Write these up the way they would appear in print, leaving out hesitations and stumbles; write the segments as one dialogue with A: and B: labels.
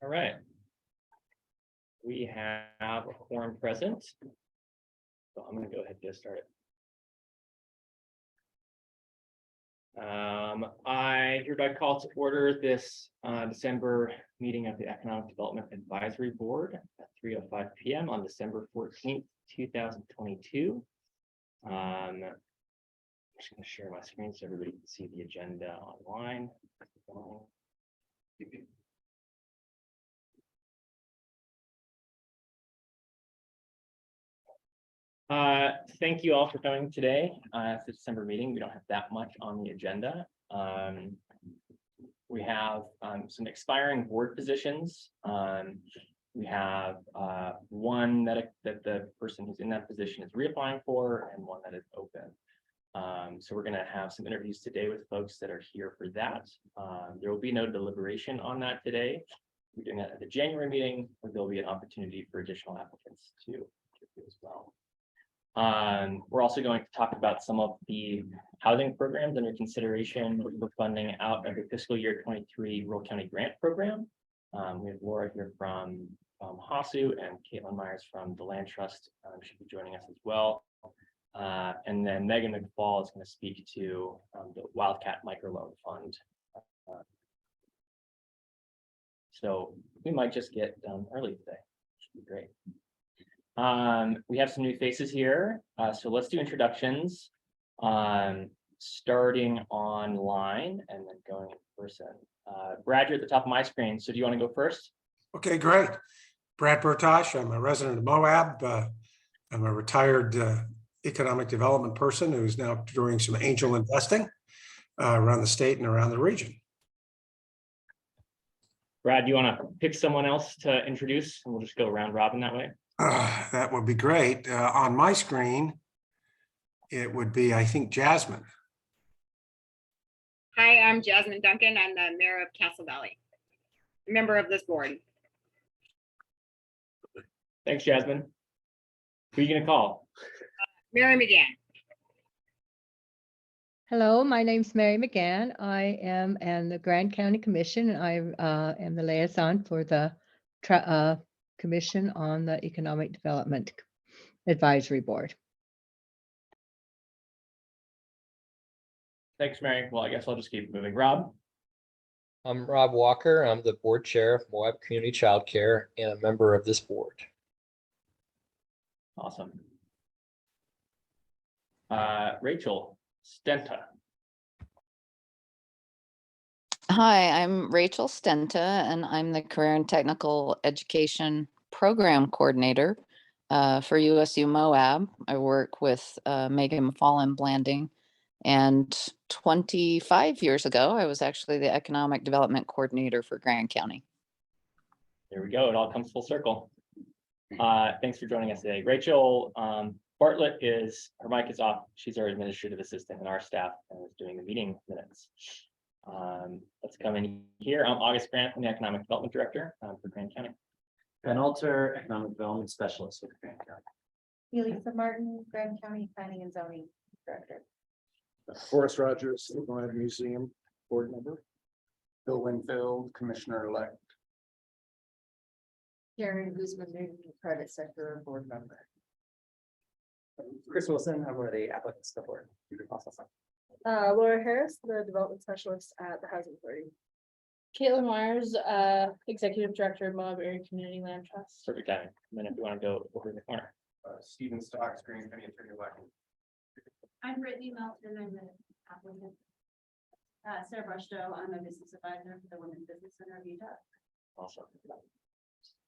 A: All right. We have a quorum present. So I'm going to go ahead and get started. I hereby call to order this December meeting of the Economic Development Advisory Board at 3:05 p.m. on December 14th, 2022. I'm just going to share my screen so everybody can see the agenda online. Thank you all for coming today. It's the December meeting. We don't have that much on the agenda. We have some expiring board positions. We have one that the person who's in that position is reapplying for, and one that is open. So we're going to have some interviews today with folks that are here for that. There will be no deliberation on that today. We're doing that at the January meeting, where there'll be an opportunity for additional applicants to interview as well. We're also going to talk about some of the housing programs under consideration for funding out of the fiscal year 23 Rural County Grant Program. We have Laura here from HASU and Caitlin Myers from the Land Trust. Should be joining us as well. And then Megan McFall is going to speak to the Wildcat Microloan Fund. So we might just get done early today. Should be great. We have some new faces here, so let's do introductions, starting online and then going in person. Brad, you're at the top of my screen, so do you want to go first?
B: Okay, great. Brad Bertosh, I'm a resident of Moab. I'm a retired economic development person who's now doing some angel investing around the state and around the region.
A: Brad, do you want to pick someone else to introduce, and we'll just go round robin that way?
B: That would be great. On my screen, it would be, I think, Jasmine.
C: Hi, I'm Jasmine Duncan. I'm the mayor of Castle Valley, member of this board.
A: Thanks, Jasmine. Who are you going to call?
C: Mary McGann.
D: Hello, my name's Mary McGann. I am in the Grand County Commission, and I am the liaison for the Commission on the Economic Development Advisory Board.
A: Thanks, Mary. Well, I guess I'll just keep moving. Rob?
E: I'm Rob Walker. I'm the board chair of Moab Community Child Care and a member of this board.
A: Awesome. Rachel Stenta.
F: Hi, I'm Rachel Stenta, and I'm the Career and Technical Education Program Coordinator for USU Moab. I work with Megan McFall in Blanding, and 25 years ago, I was actually the Economic Development Coordinator for Grand County.
A: There we go. It all comes full circle. Thanks for joining us today. Rachel Bartlett her mic is off. She's our administrative assistant in our staff and is doing the meeting minutes. Let's come in here. I'm August Grant. I'm the Economic Development Director for Grand County.
G: Ben Alter, Economic Development Specialist with Grand County.
H: Elisa Martin, Grand County Planning and Zoning Director.
I: Forrest Rogers, Moab Museum Board Member. Bill Winfield, Commissioner-elect.
H: Karen Guzman, Private Sector Board Member.
G: Chris Wilson, I'm one of the applicants to the board.
H: Laura Harris, the Development Specialist at the Housing Authority.
J: Caitlin Myers, Executive Director of Moab Area Community Land Trust.
A: Perfect timing. And then if you want to go over in the corner.
I: Stephen Stocks, Green County Attorney-elect.
K: I'm Brittany Melton. I'm the applicant. Sarah Brushdow, I'm a business advisor for the Women's Business Center of Utah.
A: Awesome.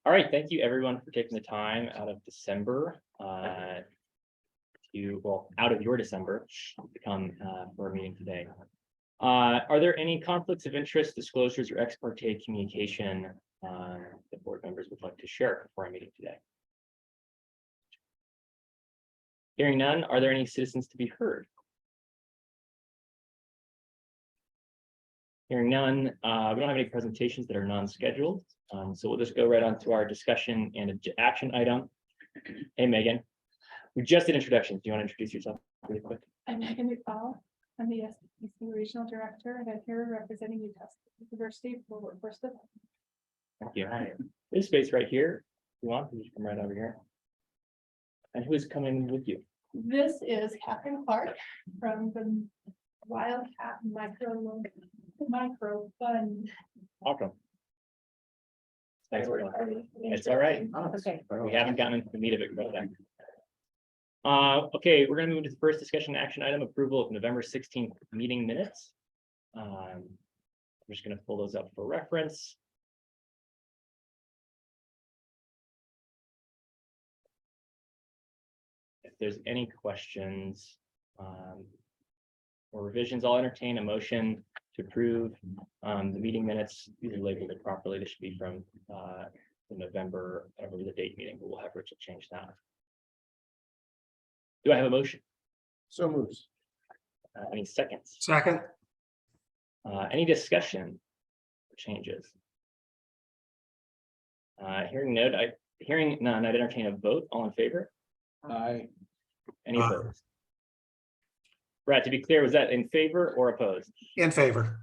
A: All right. Thank you, everyone, for taking the time out of December out of your December to come for our meeting today. Are there any conflicts of interest, disclosures, or ex parte communication that board members would like to share before our meeting today? Hearing none, are there any citizens to be heard? Hearing none, we don't have any presentations that are non-scheduled, so we'll just go right on to our discussion and action item. Hey, Megan, we just did introductions. Do you want to introduce yourself really quick?
J: I'm Megan McFall. I'm the SBC Regional Director, and I'm here representing Utah State University for Workforce Development.
A: Thank you. Hi. There's space right here. If you want, you can come right over here. And who is coming with you?
J: This is Catherine Clark from the Wildcat Micro Fund.
A: Welcome. Thanks for coming. It's all right.
J: Okay.
A: We haven't gotten into the meat of it quite yet. Okay, we're gonna move to the first discussion action item, approval of November 16th meeting minutes. I'm just gonna pull those up for reference. If there's any questions or revisions, I'll entertain a motion to approve the meeting minutes. These are labeled properly. This should be from the November, whatever the date meeting, but we'll have Rachel change that. Do I have a motion?
I: So moves.
A: Any seconds?
B: Second,
A: Any discussion or changes? Hearing none, I'd entertain a vote. All in favor?
I: Aye.
A: Any
B: Aye.
A: opposed? Brad, to be clear, was that in favor or opposed?
B: in favor.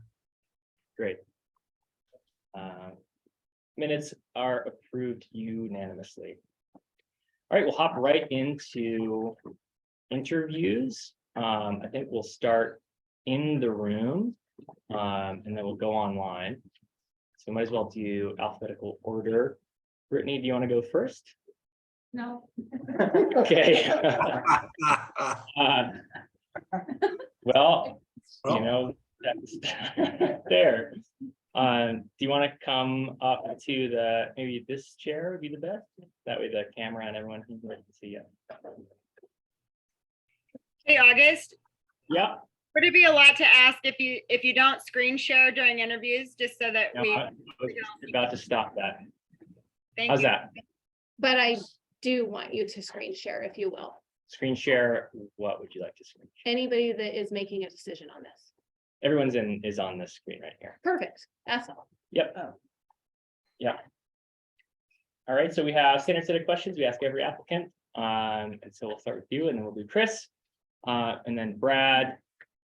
A: Great. Minutes are approved unanimously. All right, we'll hop right into interviews. I think we'll start in the room, and then we'll go online. So might as well do alphabetical order. Brittany, do you want to go first?
K: No.
A: Okay. Well, you know, that's there. Do you want to come up to maybe this chair would be the best? That way the camera and everyone can see you.
C: Hey, August,
A: Yeah.
C: would it be a lot to ask if you don't screen share during interviews, just so that
A: No,
C: we,
A: I was about to stop that.
C: thank
A: How's
C: you.
A: that?
J: But I do want you to screen share, if you will.
A: Screen share, what would you like to screen share?
J: Anybody that is making a decision on this.
A: Everyone's is on this screen right here.
J: Perfect. That's all.
A: Yep. Yeah. All right, so we have standard set of questions we ask every applicant. And so we'll start with you and then we'll do Chris, and then Brad.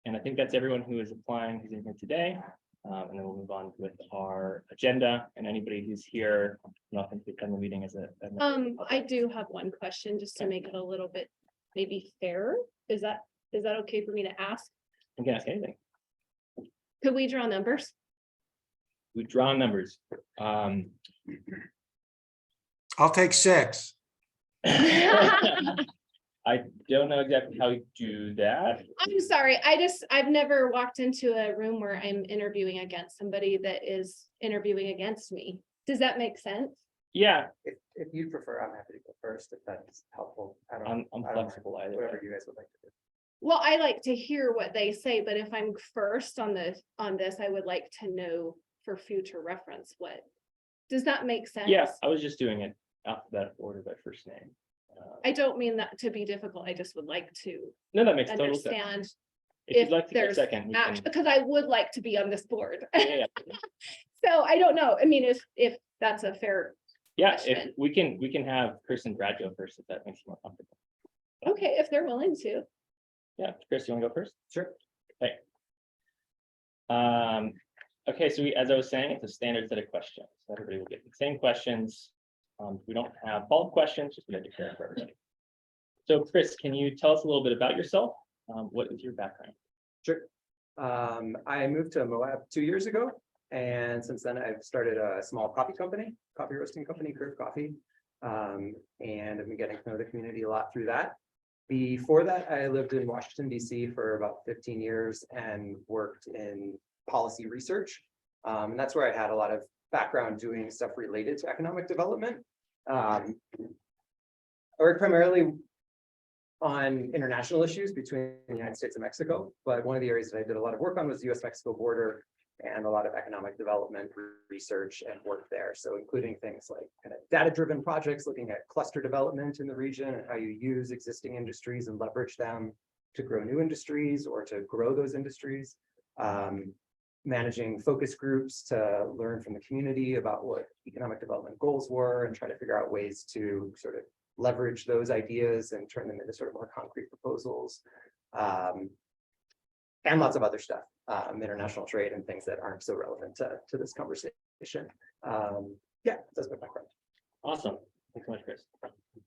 A: And I think that's everyone who is applying who's in here today. And then we'll move on with our agenda and anybody who's here, nothing to attend the meeting as a.
J: I do have one question, just to make it a little bit maybe fairer. Is that okay for me to ask?
A: You can ask anything.
J: Could we draw numbers?
A: We draw numbers.
B: I'll take 6.
A: I don't know exactly how you do that.
J: I'm sorry, I've never walked into a room where I'm interviewing against somebody that is interviewing against me. Does that make sense?
A: Yeah,
G: If you prefer, I'm happy to go first if that's helpful.
A: I'm
G: I don't mind,
A: flexible either way.
G: whatever you guys would like to do.
J: Well, I like to hear what they say, but if I'm first on this, I would like to know for future reference what. Does that make sense?
A: Yeah, I was just doing it alphabetical order by first name.
J: I don't mean that to be difficult. I just would like to
A: No, that makes total sense.
J: understand
A: If you'd
J: if
A: like to get
J: there's
A: second, we can-
J: action, because I would like to be on this board.
A: yeah,
J: So I don't know. I mean, if that's a fair,
A: yeah, if
J: question.
A: we can have Chris and Brad go first, if that makes you more comfortable.
J: okay, if they're willing to.
A: Yeah, Chris, you want to go first?
G: Sure.
A: Okay. Okay, so as I was saying, it's a standard set of questions. So everybody will get the same questions. We don't have follow-up questions, just we had to care for everybody. So Chris, can you tell us a little bit about yourself? What is your background?
G: Sure. I moved to Moab 2 years ago, and since then I've started a small coffee company, coffee roasting company, Curve Coffee. And I've been getting to know the community a lot through that. Before that, I lived in Washington, DC for about 15 years and worked in policy research. And that's where I had a lot of background doing stuff related to economic development. I worked primarily on international issues between the United States and Mexico, but one of the areas that I did a lot of work on was the US-Mexico border and a lot of economic development research and work there. So including things like kind of data-driven projects, looking at cluster development in the region and how you use existing industries and leverage them to grow new industries or to grow those industries. Managing focus groups to learn from the community about what economic development goals were and try to figure out ways to sort of leverage those ideas and turn them into sort of more concrete proposals. And lots of other stuff, international trade and things that aren't so relevant to this conversation. Yeah, that's my background.
A: Awesome. Thanks so much, Chris.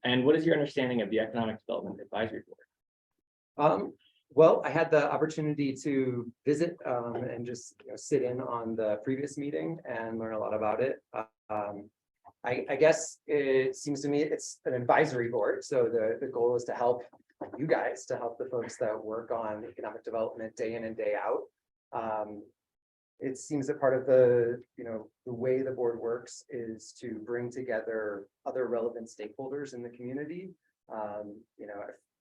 A: And what is your understanding of the Economic Development Advisory Board?
G: Well, I had the opportunity to visit and just sit in on the previous meeting and learn a lot about it. I guess it seems to me it's an advisory board, so the goal is to help you guys, to help the folks that work on economic development day in and day out. It seems that part of the way the board works is to bring together other relevant stakeholders in the community. I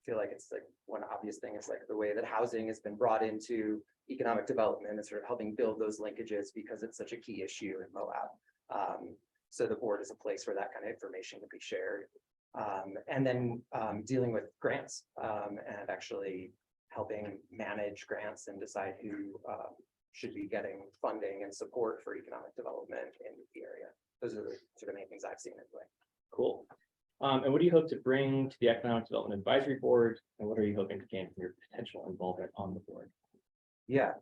G: feel like it's like one obvious thing is like the way that housing has been brought into economic development and sort of helping build those linkages because it's such a key issue in Moab. So the board is a place where that kind of information can be shared. And then dealing with grants and actually helping manage grants and decide who should be getting funding and support for economic development in the area. Those are the sort of main things I've seen anyway.
A: Cool. And what do you hope to bring to the Economic Development Advisory Board? And what are you hoping to gain from your potential involvement on the board?
G: Yeah,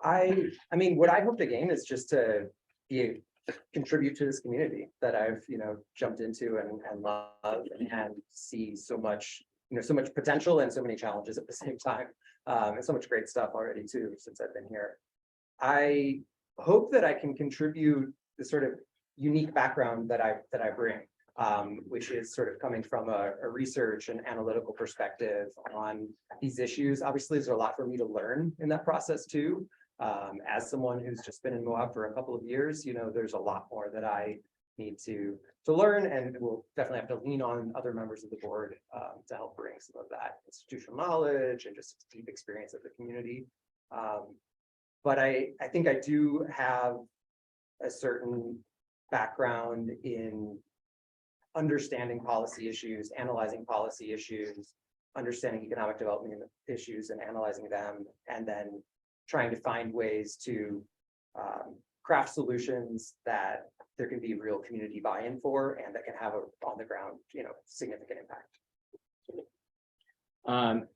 G: I mean, what I hope to gain is just to contribute to this community that I've jumped into and love and see so much so much potential and so many challenges at the same time, and so much great stuff already too since I've been here. I hope that I can contribute the sort of unique background that I bring, which is sort of coming from a research and analytical perspective on these issues. Obviously, there's a lot for me to learn in that process too. As someone who's just been in Moab for a couple of years, there's a lot more that I need to learn, and we'll definitely have to lean on other members of the board to help bring some of that institutional knowledge and just deep experience of the community. But I think I do have a certain background in understanding policy issues, analyzing policy issues, understanding economic development issues and analyzing them, and then trying to find ways to craft solutions that there can be real community buy-in for and that can have on the ground, significant impact.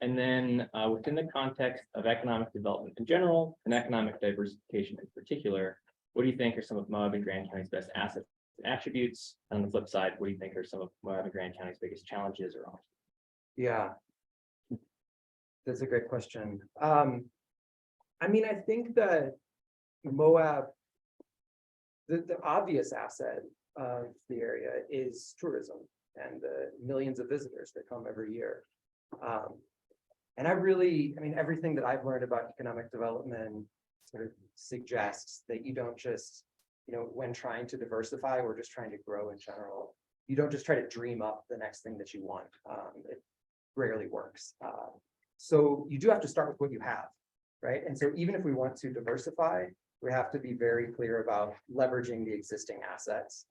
A: And then within the context of economic development in general and economic diversification in particular, what do you think are some of Moab and Grand County's best assets and attributes? And on the flip side, what do you think are some of Moab and Grand County's biggest challenges or options?
G: Yeah, that's a great question. I mean, I think that Moab, the obvious asset of the area is tourism and the millions of visitors that come every year. And I mean, everything that I've learned about economic development sort of suggests that you don't just, when trying to diversify or just trying to grow in general, you don't just try to dream up the next thing that you want. It rarely works. So you do have to start with what you have, right? And so even if we want to diversify, we have to be very clear about leveraging the existing assets.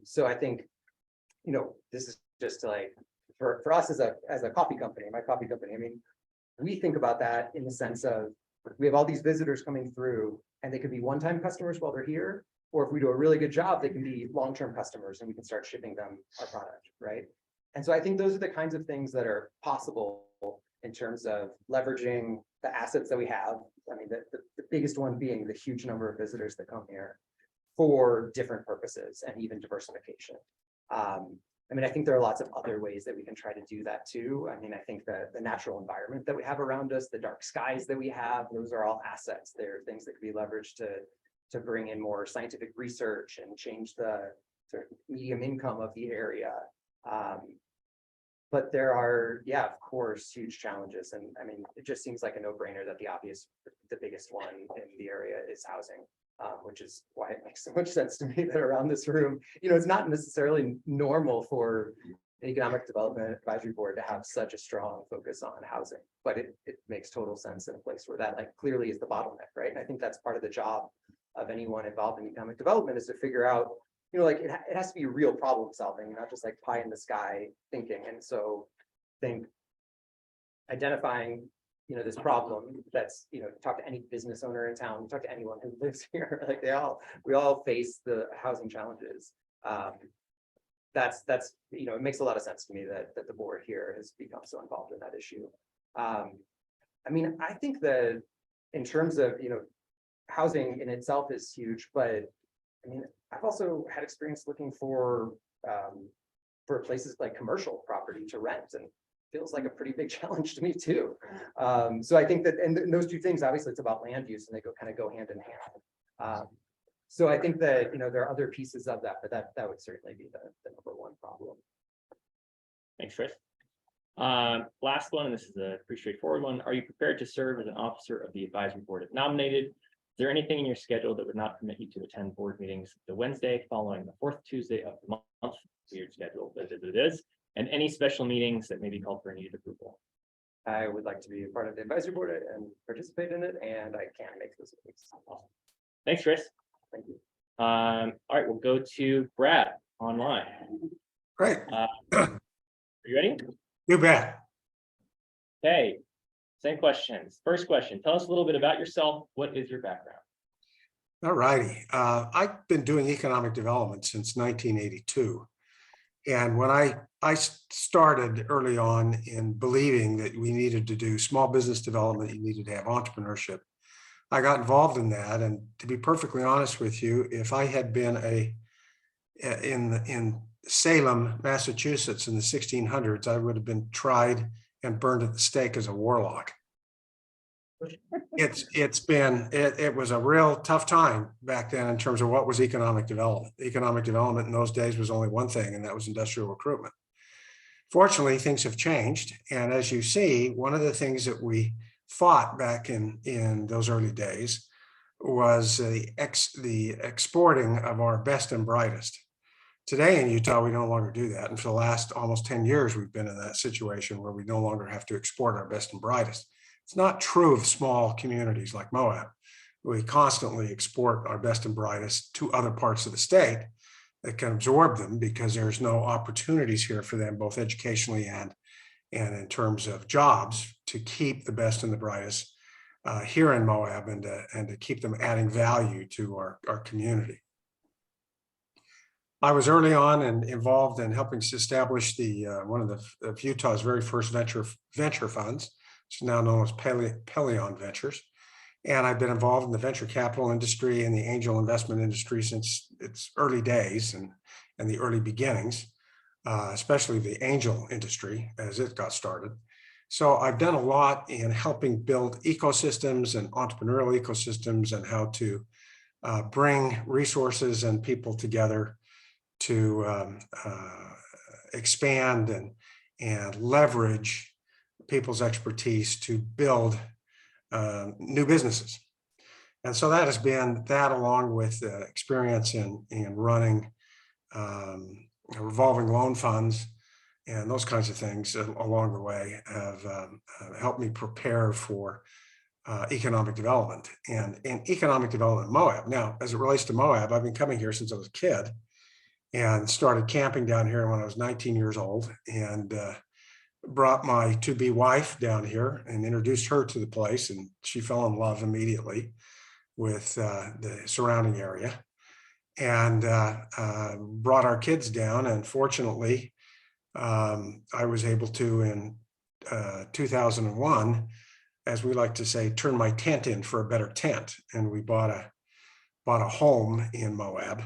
G: So I think, this is just like, for us as a coffee company, my coffee company, I mean, we think about that in the sense of, we have all these visitors coming through and they could be one-time customers while they're here, or if we do a really good job, they can be long-term customers and we can start shipping them our product, right? And so I think those are the kinds of things that are possible in terms of leveraging the assets that we have. I mean, the biggest one being the huge number of visitors that come here for different purposes and even diversification. I mean, I think there are lots of other ways that we can try to do that too. I mean, I think that the natural environment that we have around us, the dark skies that we have, those are all assets. They're things that can be leveraged to bring in more scientific research and change the sort of medium income of the area. But there are, yeah, of course, huge challenges. And I mean, it just seems like a no-brainer that the biggest one in the area is housing. Which is why it makes so much sense to me that around this room, it's not necessarily normal for the Economic Development Advisory Board to have such a strong focus on housing, but it makes total sense in a place where that clearly is the bottleneck, right? And I think that's part of the job of anyone involved in economic development is to figure out, it has to be real problem solving, not just like pie in the sky thinking. And so I think identifying this problem that's, talk to any business owner in town, talk to anyone who lives here, like we all face the housing challenges. That's it makes a lot of sense to me that the board here has become so involved in that issue. I mean, I think that in terms of, housing in itself is huge, but I mean, I've also had experience looking for places like commercial property to rent, and feels like a pretty big challenge to me too. So I think that, and those two things, obviously it's about land use and they kind of go hand in hand. So I think that, there are other pieces of that, but that would certainly be the number one problem.
A: Thanks, Chris. Last one, and this is a pretty straightforward one. Are you prepared to serve as an officer of the advisory board if nominated? Is there anything in your schedule that would not permit you to attend board meetings the Wednesday following the fourth Tuesday of the month? Weird schedule, but it is. And any special meetings that may be called for needed approval?
G: I would like to be a part of the advisory board and participate in it, and I can't make those meetings.
A: Thanks, Chris.
G: Thank you.
A: All right, we'll go to Brad online.
B: Great.
A: Are you ready?
B: You bet.
A: Okay, same questions. First question, tell us a little bit about yourself. What is your background?
B: All righty. I've been doing economic development since 1982. And when I started early on in believing that we needed to do small business development, you needed to have entrepreneurship, I got involved in that. And to be perfectly honest with you, if I had been in Salem, Massachusetts in the 1600s, I would have been tried and burned at the stake as a warlock. It was a real tough time back then in terms of what was economic development. Economic development in those days was only one thing, and that was industrial recruitment. Fortunately, things have changed. And as you see, one of the things that we fought back in those early days was the exporting of our best and brightest. Today in Utah, we no longer do that. And for the last almost 10 years, we've been in that situation where we no longer have to export our best and brightest. It's not true of small communities like Moab. We constantly export our best and brightest to other parts of the state that can absorb them because there's no opportunities here for them, both educationally and in terms of jobs, to keep the best and the brightest here in Moab and to keep them adding value to our community. I was early on and involved in helping to establish one of Utah's very first venture funds. It's now known as Pelion Ventures. And I've been involved in the venture capital industry and the angel investment industry since its early days and the early beginnings, especially the angel industry as it got started. So I've done a lot in helping build ecosystems and entrepreneurial ecosystems and how to bring resources and people together to expand and leverage people's expertise to build new businesses. And so that has been that, along with experience in running revolving loan funds and those kinds of things along the way, have helped me prepare for economic development and economic development in Moab. Now, as it relates to Moab, I've been coming here since I was a kid and started camping down here when I was 19 years old, and brought my to-be wife down here and introduced her to the place, and she fell in love immediately with the surrounding area, and brought our kids down. And fortunately, I was able to, in 2001, as we like to say, turn my tent in for a better tent, and we bought a home in Moab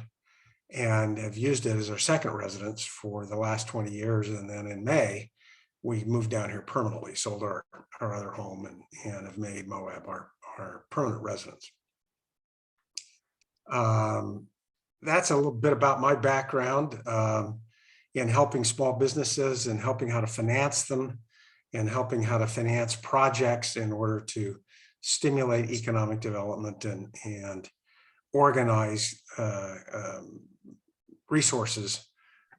B: and have used it as our second residence for the last 20 years. And then in May, we moved down here permanently, sold our other home, and have made Moab our permanent residence. That's a little bit about my background in helping small businesses and helping how to finance them and helping how to finance projects in order to stimulate economic development and organize resources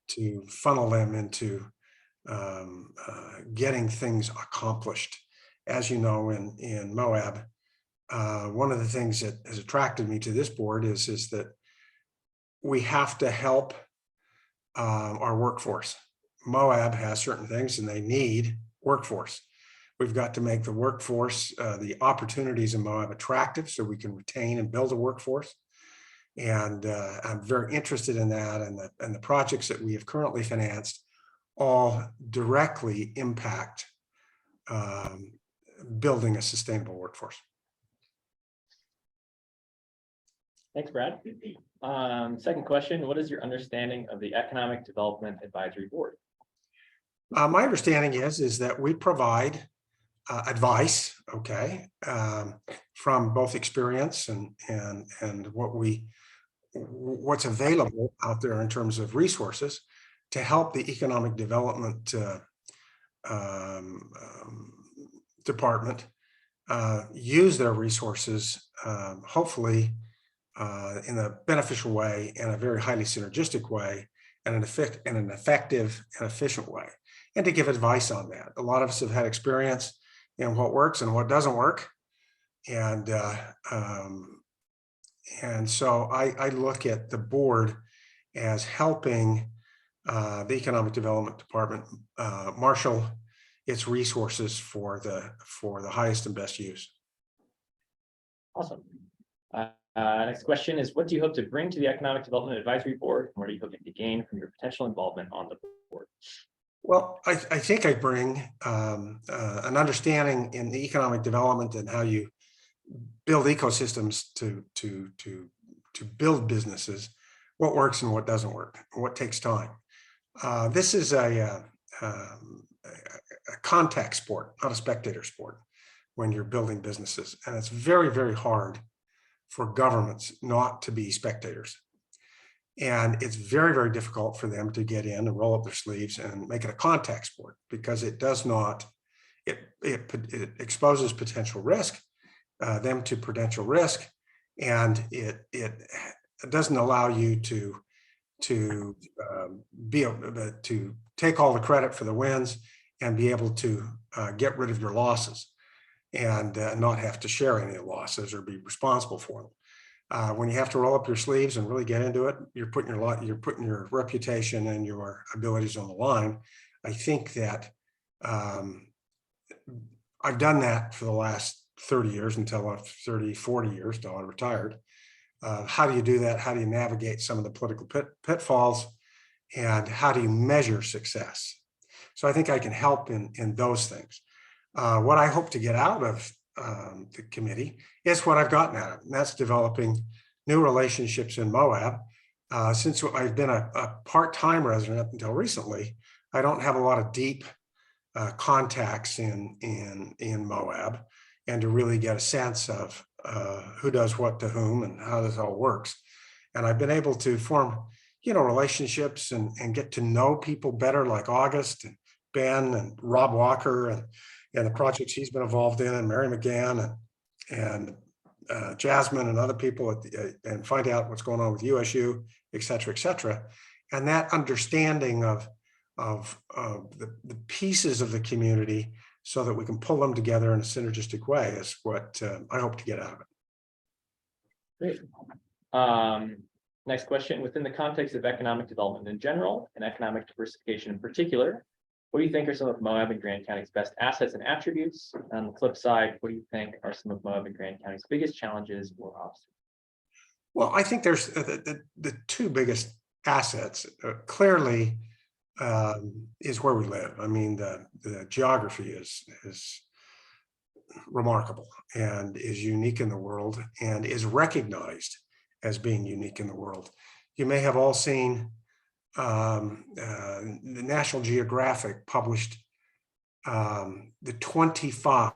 B: to funnel them into getting things accomplished. As you know, in Moab, one of the things that has attracted me to this board is that we have to help our workforce. Moab has certain things and they need workforce. We've got to make the workforce, the opportunities in Moab attractive so we can retain and build a workforce. And I'm very interested in that, and the projects that we have currently financed all directly impact building a sustainable workforce.
A: Thanks, Brad. Second question, what is your understanding of the Economic Development Advisory Board?
B: My understanding is that we provide advice, okay, from both experience and what's available out there in terms of resources to help the economic development department use their resources, hopefully in a beneficial way, in a very highly synergistic way, and an effective and efficient way, and to give advice on that. A lot of us have had experience in what works and what doesn't work, and so I look at the board as helping the Economic Development Department marshal its resources for the highest and best use.
A: Awesome. Next question is, what do you hope to bring to the Economic Development Advisory Board? And what are you hoping to gain from your potential involvement on the board?
B: Well, I think I bring an understanding in the economic development and how you build ecosystems to build businesses, what works and what doesn't work, what takes time. This is a contact sport, not a spectator sport, when you're building businesses. And it's very, very hard for governments not to be spectators. And it's very, very difficult for them to get in and roll up their sleeves and make it a contact sport, because it does not, it exposes potential risk, them to potential risk, and it doesn't allow you to be able to take all the credit for the wins and be able to get rid of your losses and not have to share any of the losses or be responsible for them. When you have to roll up your sleeves and really get into it, you're putting your reputation and your abilities on the line. I think that I've done that for the last 30 years until I'm 30, 40 years till I retired. How do you do that? How do you navigate some of the political pitfalls? And how do you measure success? So I think I can help in those things. What I hope to get out of the committee is what I've gotten out of, and that's developing new relationships in Moab. Since I've been a part-time resident up until recently, I don't have a lot of deep contacts in Moab, and to really get a sense of who does what to whom and how this all works. And I've been able to form, relationships and get to know people better, like August and Ben and Rob Walker and the projects he's been involved in, and Mary McGann and Jasmine and other people and find out what's going on with USU, et cetera, et cetera. And that understanding of the pieces of the community so that we can pull them together in a synergistic way is what I hope to get out of it.
A: Great. Next question, within the context of economic development in general and economic diversification in particular, what do you think are some of Moab and Grand County's best assets and attributes? On the flip side, what do you think are some of Moab and Grand County's biggest challenges or obstacles?
B: Well, I think there's the two biggest assets clearly is where we live. I mean, the geography is remarkable and is unique in the world and is recognized as being unique in the world. You may have all seen the National Geographic published the 25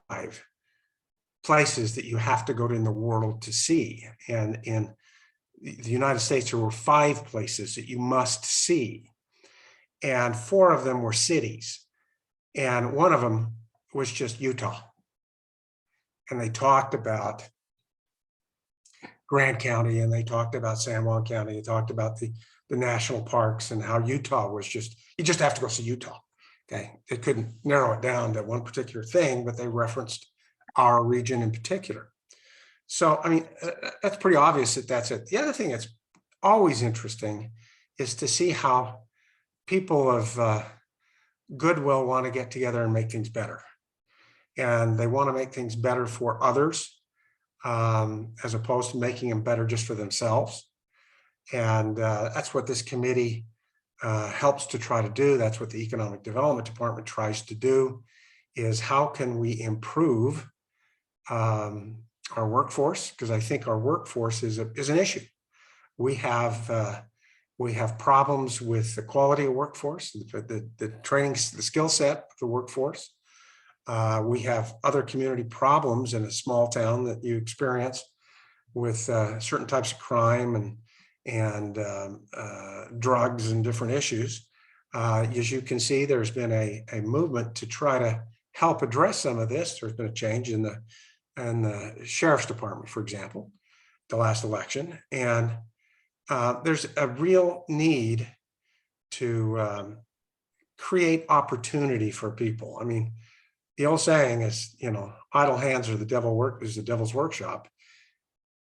B: places that you have to go to in the world to see. And in the United States, there were 5 places that you must see. And 4 of them were cities. And one of them was just Utah. And they talked about Grand County, and they talked about San Juan County, they talked about the national parks and how Utah was just, you just have to go see Utah. Okay, they couldn't narrow it down to one particular thing, but they referenced our region in particular. So, I mean, that's pretty obvious that that's it. The other thing that's always interesting is to see how people of goodwill want to get together and make things better. And they want to make things better for others, as opposed to making them better just for themselves. And that's what this committee helps to try to do. That's what the Economic Development Department tries to do, is how can we improve our workforce, because I think our workforce is an issue. We have problems with the quality of workforce, the training, the skill set of the workforce. We have other community problems in a small town that you experience with certain types of crime and drugs and different issues. As you can see, there's been a movement to try to help address some of this. There's been a change in the sheriff's department, for example, the last election. And there's a real need to create opportunity for people. I mean, the old saying is, idle hands are the devil's workshop,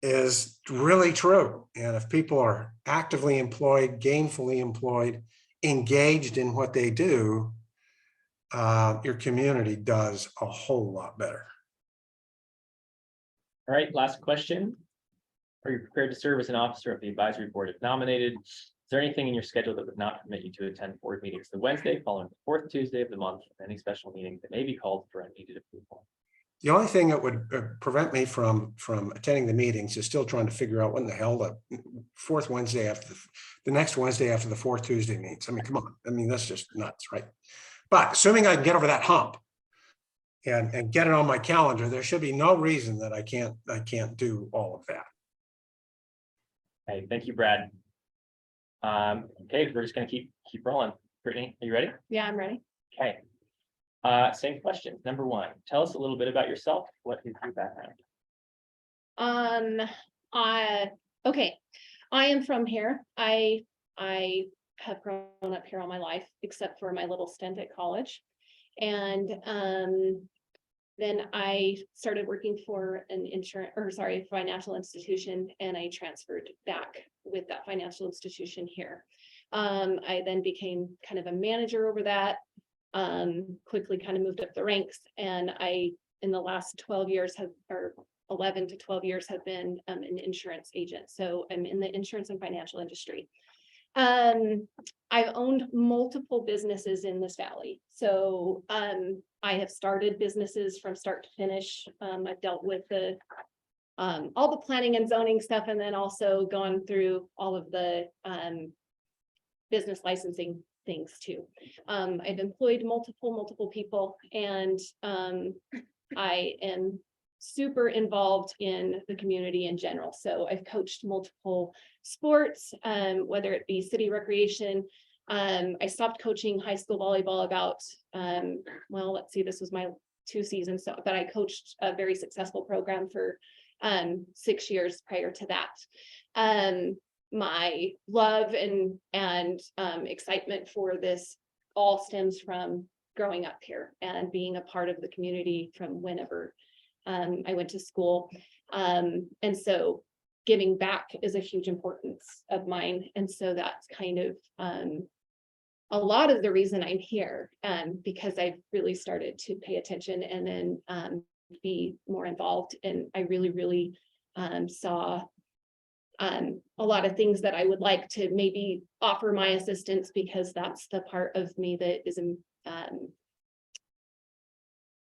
B: is really true. And if people are actively employed, gainfully employed, engaged in what they do, your community does a whole lot better.
A: All right, last question. Are you prepared to serve as an officer of the advisory board if nominated? Is there anything in your schedule that would not permit you to attend board meetings the Wednesday following the fourth Tuesday of the month, and any special meeting that may be called for unneeded approval?
B: The only thing that would prevent me from attending the meetings is still trying to figure out when the hell the fourth Wednesday after the next Wednesday after the fourth Tuesday means. I mean, come on. I mean, that's just nuts, right? But assuming I can get over that hump and get it on my calendar, there should be no reason that I can't do all of that.
A: Okay, thank you, Brad. Okay, we're just gonna keep rolling. Brittany, are you ready?
J: Yeah, I'm ready.
A: Okay. Same question. Number one, tell us a little bit about yourself. What is your background?
J: Okay, I am from here. I have grown up here all my life, except for my little stint at college. And then I started working for an financial institution, and I transferred back with that financial institution here. I then became kind of a manager over that, quickly kind of moved up the ranks, and in the last 12 years or 11 to 12 years have been an insurance agent. So I'm in the insurance and financial industry. I've owned multiple businesses in this valley. So I have started businesses from start to finish. I've dealt with all the planning and zoning stuff, and then also gone through all of the business licensing things too. I've employed multiple people, and I am super involved in the community in general. So I've coached multiple sports, whether it be city recreation. I stopped coaching high school volleyball about, well, let's see, this was my 2 seasons, but I coached a very successful program for 6 years prior to that. My love and excitement for this all stems from growing up here and being a part of the community from whenever I went to school. And so giving back is a huge importance of mine. And so that's kind of a lot of the reason I'm here, because I've really started to pay attention and then be more involved. And I really saw a lot of things that I would like to maybe offer my assistance, because that's the part of me that is,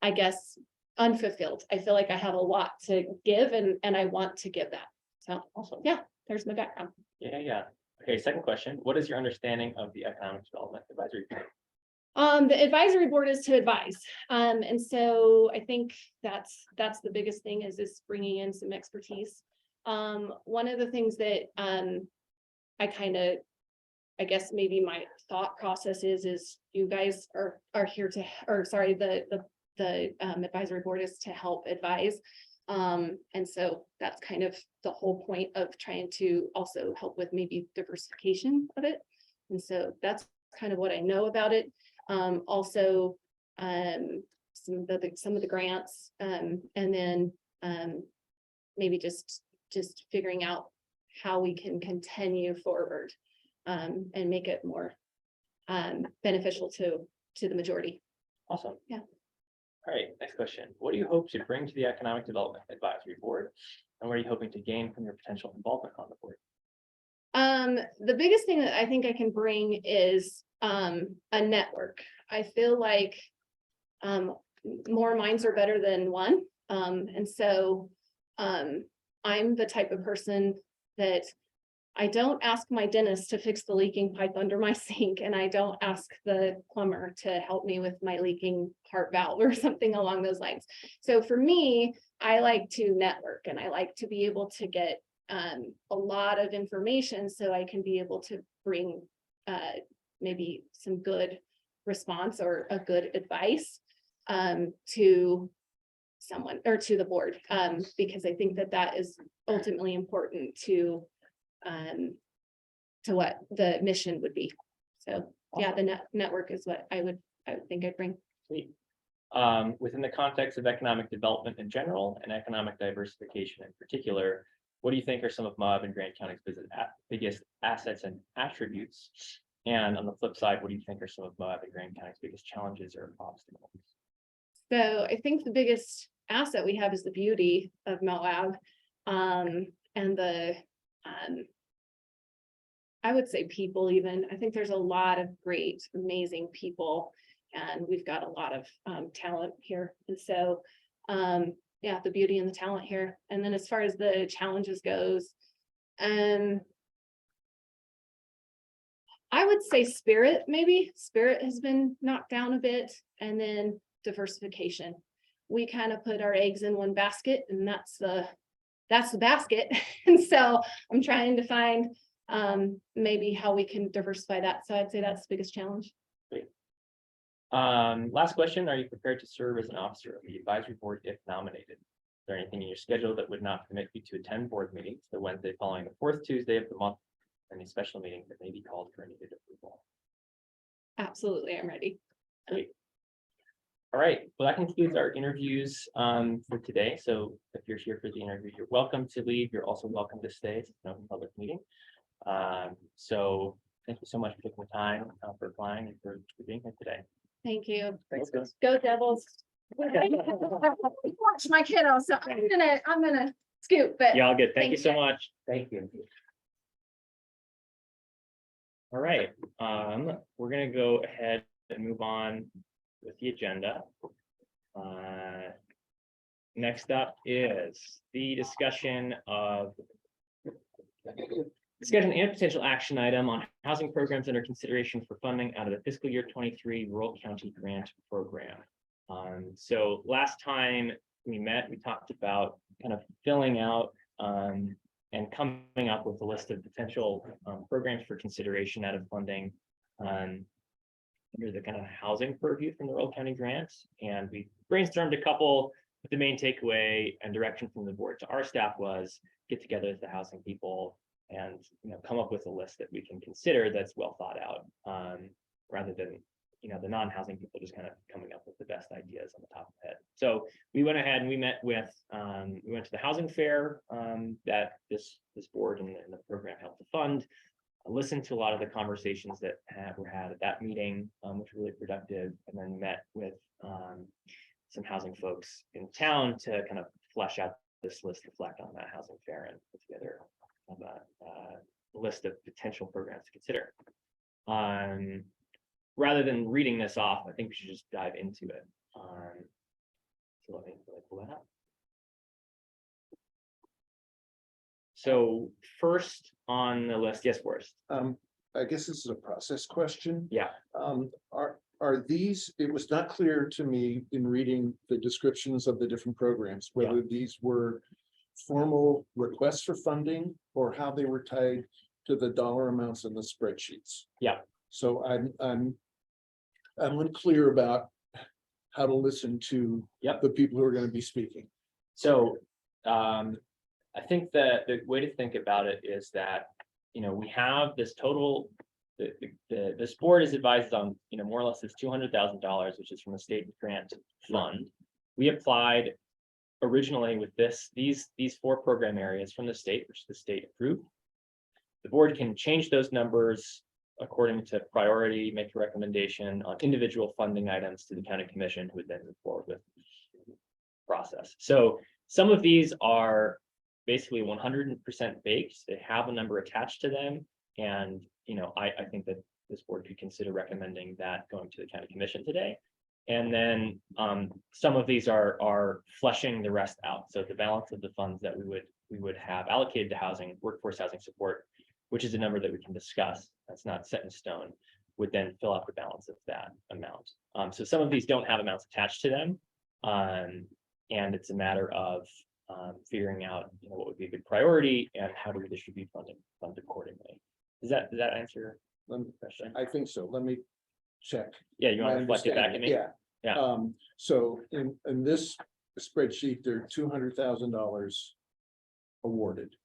J: I guess, unfulfilled. I feel like I have a lot to give, and I want to give that. So also, yeah, there's my background.
A: Yeah. Okay, second question. What is your understanding of the Economic Development Advisory Board?
J: The advisory board is to advise. And so I think that's the biggest thing is bringing in some expertise. One of the things that I guess maybe my thought process is you guys are here to, or sorry, the advisory board is to help advise. And so that's kind of the whole point of trying to also help with maybe diversification of it. And so that's kind of what I know about it. Also, some of the grants, and then maybe just figuring out how we can continue forward and make it more beneficial to the majority.
A: Awesome.
J: Yeah.
A: All right, next question. What do you hope to bring to the Economic Development Advisory Board? And what are you hoping to gain from your potential involvement on the board?
J: The biggest thing that I think I can bring is a network. I feel like more minds are better than one. And so I'm the type of person that I don't ask my dentist to fix the leaking pipe under my sink, and I don't ask the plumber to help me with my leaking heart valve or something along those lines. So for me, I like to network and I like to be able to get a lot of information so I can be able to bring maybe some good response or a good advice to someone or to the board, because I think that that is ultimately important to what the mission would be. So yeah, the network is what I would think I'd bring.
A: Sweet. Within the context of economic development in general and economic diversification in particular, what do you think are some of Moab and Grant County's biggest assets and attributes? And on the flip side, what do you think are some of Moab and Grant County's biggest challenges or obstacles?
J: So I think the biggest asset we have is the beauty of Moab, and the I would say people even. I think there's a lot of great, amazing people, and we've got a lot of talent here. And so, yeah, the beauty and the talent here. And then as far as the challenges goes, I would say spirit, maybe. Spirit has been knocked down a bit, and then diversification. We kind of put our eggs in one basket, and that's the basket. And so I'm trying to find maybe how we can diversify that. So I'd say that's the biggest challenge.
A: Great. Last question, are you prepared to serve as an officer of the advisory board if nominated? Is there anything in your schedule that would not permit you to attend board meetings the Wednesday following the fourth Tuesday of the month? Any special meetings that may be called for needed approval?
J: Absolutely, I'm ready.
A: Great. All right, well, that concludes our interviews for today. So if you're here for the interview, you're welcome to leave. You're also welcome to stay. It's an open public meeting. So thank you so much for taking the time for applying and for being here today.
J: Thank you.
A: Thanks, guys.
J: Go Devils. Watch my kiddo, so I'm gonna scoot, but
A: Yeah, all good. Thank you
J: Thank
A: so
J: you.
A: much. Thank you. All right, we're gonna go ahead and move on with the agenda. Next up is the discussion and potential action item on housing programs under consideration for funding out of the fiscal year 23 Rural County Grant Program. So last time we met, we talked about kind of filling out and coming up with a list of potential programs for consideration out of funding under the kind of housing purview from the Rural County grants. And we brainstormed a couple, but the main takeaway and direction from the board to our staff was get together with the housing people and come up with a list that we can consider that's well thought out, rather than the non-housing people just kind of coming up with the best ideas on the top of the head. So we went ahead and we met with we went to the housing fair that this board and the program helped to fund. I listened to a lot of the conversations that were had at that meeting, which were really productive, and then met with some housing folks in town to kind of flesh out this list, reflect on that housing fair, and put together a list of potential programs to consider. Rather than reading this off, I think we should just dive into it. So let me pull that up. So first on the list, yes, Forrest.
I: I guess this is a process question.
A: Yeah.
I: Are these, it was not clear to me in reading the descriptions of the different programs, whether these were formal requests for funding or how they were tied to the dollar amounts in the spreadsheets.
A: Yeah.
I: So I'm unclear about how to listen to the people who are going to be speaking.
A: So I think that the way to think about it is that we have this total. This board is advised on more or less this $200,000, which is from the state grant fund. We applied originally with these 4 program areas from the state, which the state approved. The board can change those numbers according to priority, make a recommendation on individual funding items to the county commission, who would then move forward with the process. So some of these are basically 100% baked. They have a number attached to them. And, I think that this board could consider recommending that going to the county commission today. And then some of these are flushing the rest out. So the balance of the funds that we would have allocated to housing, workforce housing support, which is a number that we can discuss, that's not set in stone, would then fill out the balance of that amount. So some of these don't have amounts attached to them. And it's a matter of figuring out, what would be a good priority and how do we distribute funds accordingly. Does that answer
I: Let me-
A: your question?
I: I think so. Let me check.
A: Yeah, you want
I: my
A: to reflect it back at
I: understanding.
A: me?
I: Yeah.
A: Yeah.
I: So in this spreadsheet, there are $200,000 awarded.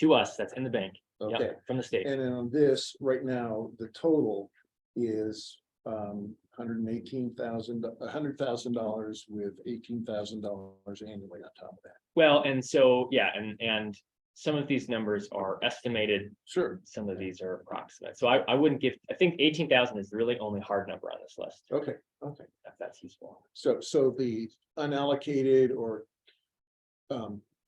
A: To us, that's in the bank. Yep,
I: Okay.
A: from the state.
I: And then on this, right now, the total is $100,000 with $18,000 annually on top of that.
A: Well, and so, yeah, and some of these numbers are estimated,
I: Sure.
A: some of these are approximate. So I wouldn't give, I think 18,000 is the really only hard number on this list,
I: Okay.
A: if that's useful.
I: So the unallocated or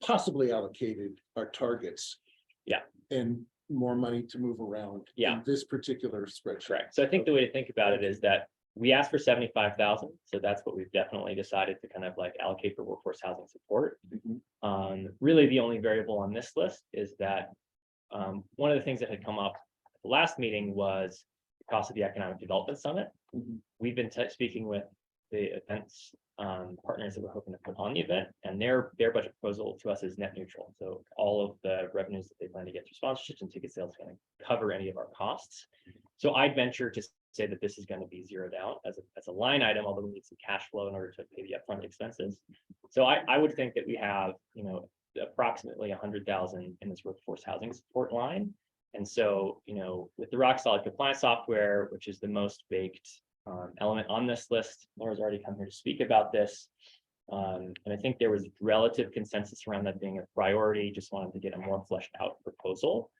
I: possibly allocated are targets.
A: Yeah.
I: And more money to move around.
A: Yeah.
I: in this particular spreadsheet.
A: Correct. So I think the way to think about it is that we asked for 75,000. So that's what we've definitely decided to kind of like allocate for workforce housing support. Really, the only variable on this list is that one of the things that had come up at the last meeting was the cost of the Economic Development Summit. We've been speaking with the events partners that we're hoping to put on the event, and their budget proposal to us is net neutral. So all of the revenues that they plan to get through sponsorships and ticket sales going to cover any of our costs. So I'd venture to say that this is going to be zeroed out as a line item, although we need some cash flow in order to pay the upfront expenses. So I would think that we have, approximately 100,000 in this workforce housing support line. And so, with the rock solid compliance software, which is the most baked element on this list, Laura's already come here to speak about this. And I think there was relative consensus around that being a priority, just wanted to get a more fleshed out proposal.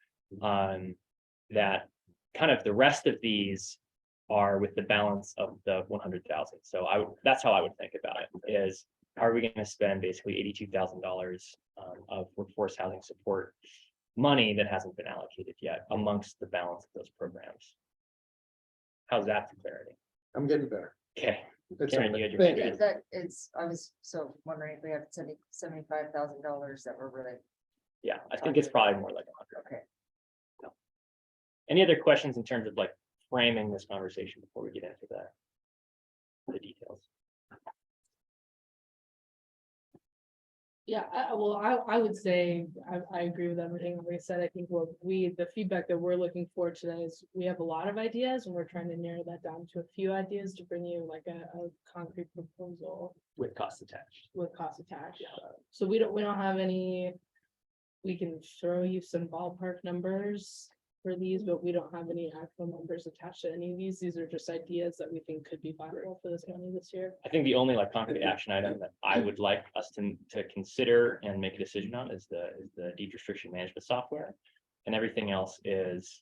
A: That kind of the rest of these are with the balance of the 100,000. So that's how I would think about it, is are we going to spend basically $82,000 of workforce housing support money that hasn't been allocated yet amongst the balance of those programs? How's that for clarity?
I: I'm getting better.
A: Okay.
I: That's
A: Karen,
I: all.
A: you had your
I: Thank
A: hand
I: you.
A: raised.
L: That is, I was so wondering if we have $75,000 that were really,
A: Yeah, I think it's probably more like 100.
L: okay.
A: Any other questions in terms of like framing this conversation before we get into the details?
H: Yeah, I would say I agree with everything we said. I think the feedback that we're looking for today is we have a lot of ideas and we're trying to narrow that down to a few ideas to bring you like a concrete proposal
A: With costs attached.
H: with cost attached. So we don't have any, we can throw you some ballpark numbers for these, but we don't have any actual numbers attached to any of these. These are just ideas that we think could be viable for this county this year.
A: I think the only like concrete action item that I would like us to consider and make a decision on is the deed restriction management software. And everything else is,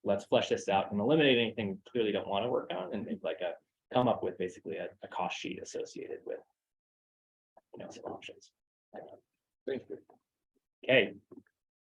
A: let's flesh this out and eliminate anything we clearly don't want to work on and make like come up with basically a cost sheet associated with some options.
I: Thank you.
A: Okay.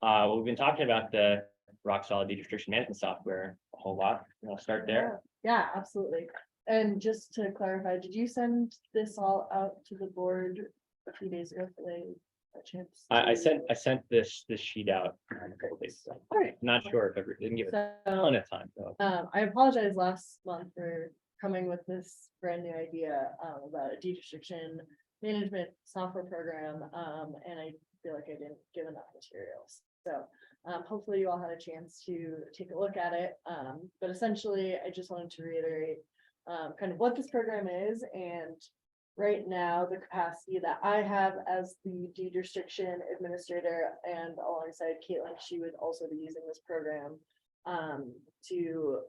A: Well, we've been talking about the rock solid deed restriction management software a whole lot. You want to start there?
H: Yeah, absolutely. And just to clarify, did you send this all out to the board a few days ago for a chance?
A: I
H: to-
A: sent this sheet out a couple of days ago.
H: All right.
A: Not sure if didn't give it a
H: So,
A: ton of time though.
H: I apologize last month for coming with this brand new idea about a deed restriction management software program. And I feel like I didn't give enough materials. So hopefully you all had a chance to take a look at it. But essentially, I just wanted to reiterate kind of what this program is. And right now, the capacity that I have as the deed restriction administrator and alongside Caitlin, she would also be using this program to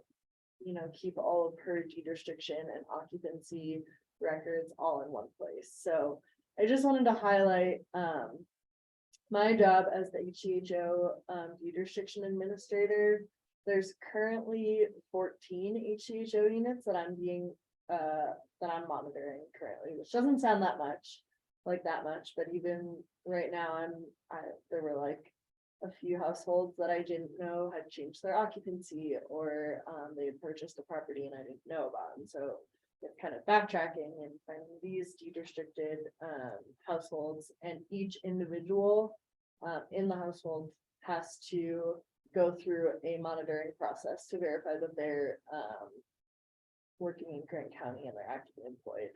H: keep all of her deed restriction and occupancy records all in one place. So I just wanted to highlight my job as the HCHO deed restriction administrator. There's currently 14 HCHO units that I'm monitoring currently, which doesn't sound that much, but even right now there were like a few households that I didn't know had changed their occupancy or they had purchased a property and I didn't know about. And so kind of backtracking and finding these deed restricted households, and each individual in the household has to go through a monitoring process to verify that they're working in Grant County and they're actively employed.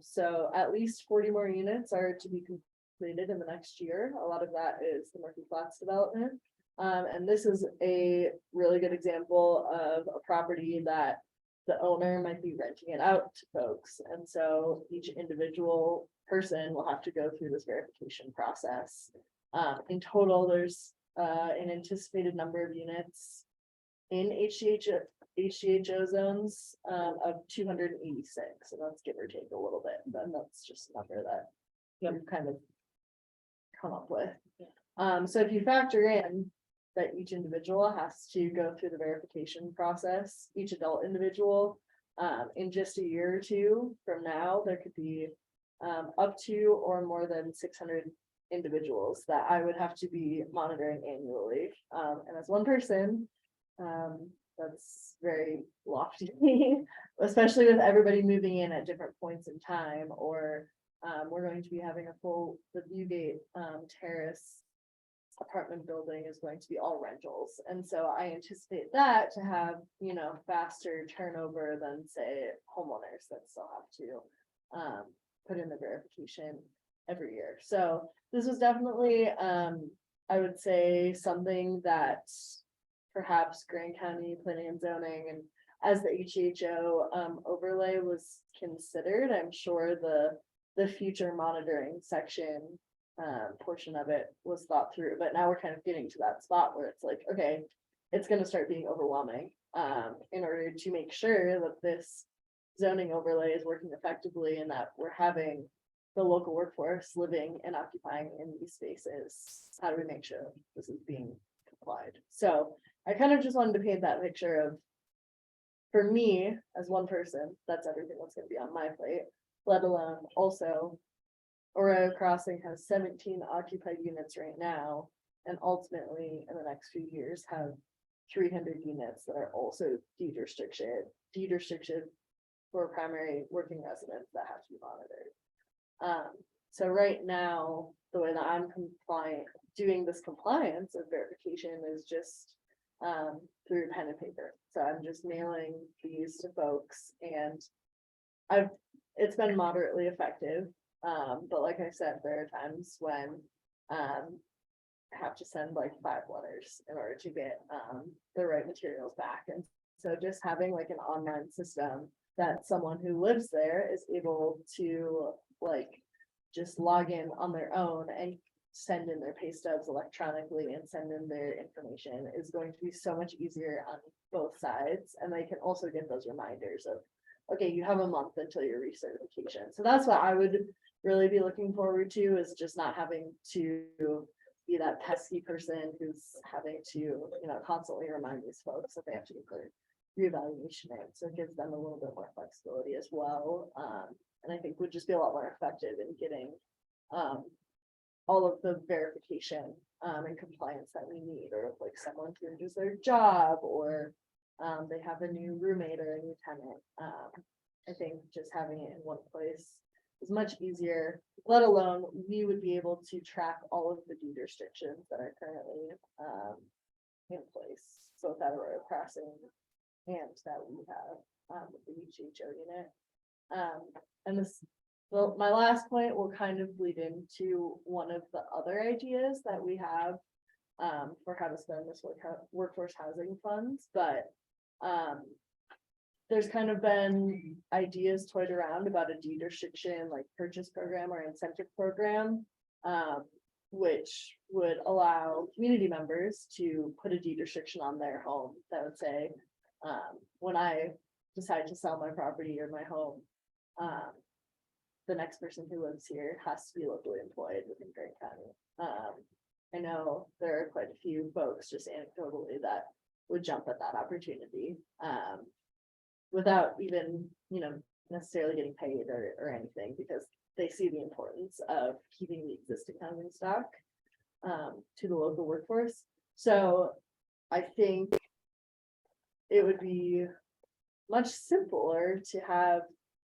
H: So at least 40 more units are to be completed in the next year. A lot of that is the Murphy Flats development. And this is a really good example of a property that the owner might be renting it out to folks. And so each individual person will have to go through this verification process. In total, there's an anticipated number of units in HCHO zones of 286. And that's give or take a little bit, then that's just a number that we've kind of come up with. So if you factor in that each individual has to go through the verification process, each adult individual, in just a year or two from now, there could be up to or more than 600 individuals that I would have to be monitoring annually. And as one person, that's very lofty to me, especially with everybody moving in at different points in time, or we're going to be having the Viewgate Terrace apartment building is going to be all rentals. And so I anticipate that to have, faster turnover than say homeowners that still have to put in the verification every year. So this was definitely, I would say, something that perhaps Grand County Planning and Zoning, and as the HHO overlay was considered, I'm sure the future monitoring section portion of it was thought through. But now we're kind of getting to that spot where it's like, okay, it's going to start being overwhelming in order to make sure that this zoning overlay is working effectively and that we're having the local workforce living and occupying in these spaces. How do we make sure this is being complied? So I kind of just wanted to paint that picture of, for me, as one person, that's everything that's going to be on my plate, let alone also Arroyo Crossing has 17 occupied units right now, and ultimately in the next few years have 300 units that are also deed restricted for primary working residents that have to be monitored. So right now, the way that I'm doing this compliance of verification is just through pen and paper. So I'm just mailing these to folks, and it's been moderately effective. But like I said, there are times when I have to send like 5 letters in order to get the right materials back. And so just having like an online system that someone who lives there is able to just log in on their own and send in their pay stubs electronically and send in their information is going to be so much easier on both sides. And they can also get those reminders of, okay, you have a month until your recertification. So that's what I would really be looking forward to, is just not having to be that pesky person who's having to, constantly remind these folks that they have to get their reevaluation in. So it gives them a little bit more flexibility as well. And I think would just be a lot more effective in getting all of the verification and compliance that we need, or like someone changes their job, or they have a new roommate or a new tenant. I think just having it in one place is much easier, let alone we would be able to track all of the deed restrictions that are currently in place, both at Arroyo Crossing and that we have with the HHO unit. And this, well, my last point will kind of lead into one of the other ideas that we have for how to spend this workforce housing funds, but there's kind of been ideas toyed around about a deed restriction, like purchase program or incentive program, which would allow community members to put a deed restriction on their home that would say, when I decide to sell my property or my home, the next person who lives here has to be locally employed within Grant County. I know there are quite a few folks just anecdotally that would jump at that opportunity without even, necessarily getting paid or anything, because they see the importance of keeping the existing housing stock to the local workforce. So I think it would be much simpler to have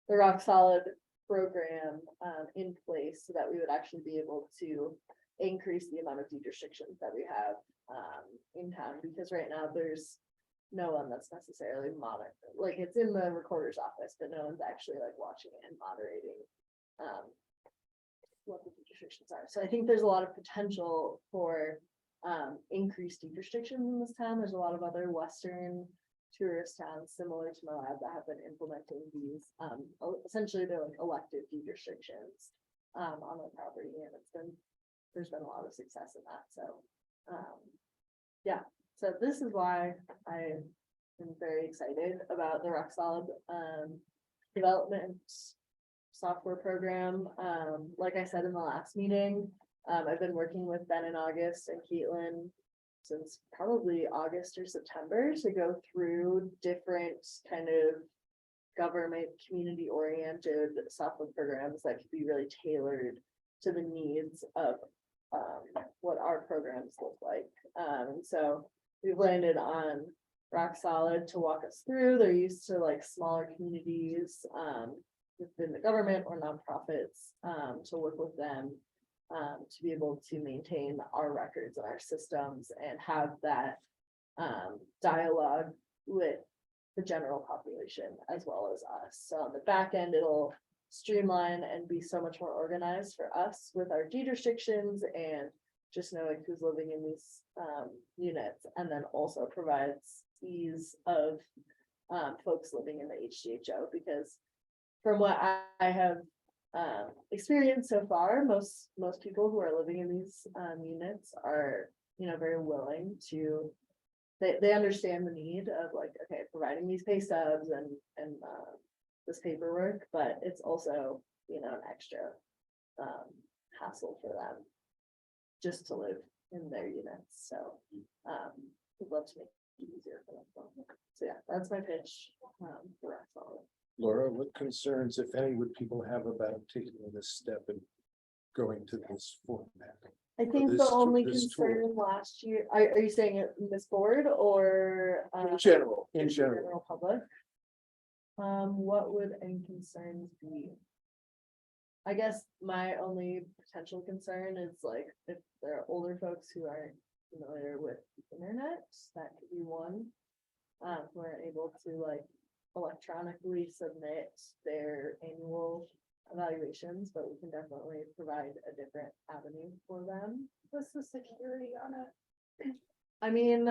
H: the rock solid program in place so that we would actually be able to increase the amount of deed restrictions that we have in town, because right now there's no one that's necessarily monitoring, like it's in the recorder's office, but no one's actually like watching it and moderating what the deed restrictions are. So I think there's a lot of potential for increased deed restrictions in this town. There's a lot of other Western tourist towns similar to Moab that have been implementing these. Essentially, they're like elective deed restrictions on their property, and there's been a lot of success in that. So, yeah. So this is why I am very excited about the Rock Solid development software program. Like I said in the last meeting, I've been working with Ben and August and Caitlin since probably August or September to go through different kind of government community oriented software programs that could be really tailored to the needs of what our programs look like. And so we've landed on Rock Solid to walk us through. They're used to like smaller communities within the government or nonprofits to work with them to be able to maintain our records and our systems and have that dialogue with the general population as well as us. So on the back end, it'll streamline and be so much more organized for us with our deed restrictions and just knowing who's living in these units, and then also provides ease of folks living in the HDHO, because from what I have experienced so far, most people who are living in these units are, very willing to, they understand the need of like, okay, providing these pay stubs and this paperwork, but it's also, an extra hassle for them just to live in their units. So we'd love to make it easier for them. So yeah, that's my pitch for Rock Solid.
I: Laura, what concerns, if any, would people have about taking this step and going to this format?
H: I think the
I: this-
H: only
I: this tool.
H: concern last year, are you saying it in this board or?
I: In general, in
H: just
I: general.
H: General public? What would any concerns be? I guess my only potential concern is like, if there are older folks who aren't familiar with the internet, that could be one. Who aren't able to like electronically submit their annual evaluations, but we can definitely provide a different avenue for them.
K: What's the security on it?
H: I mean,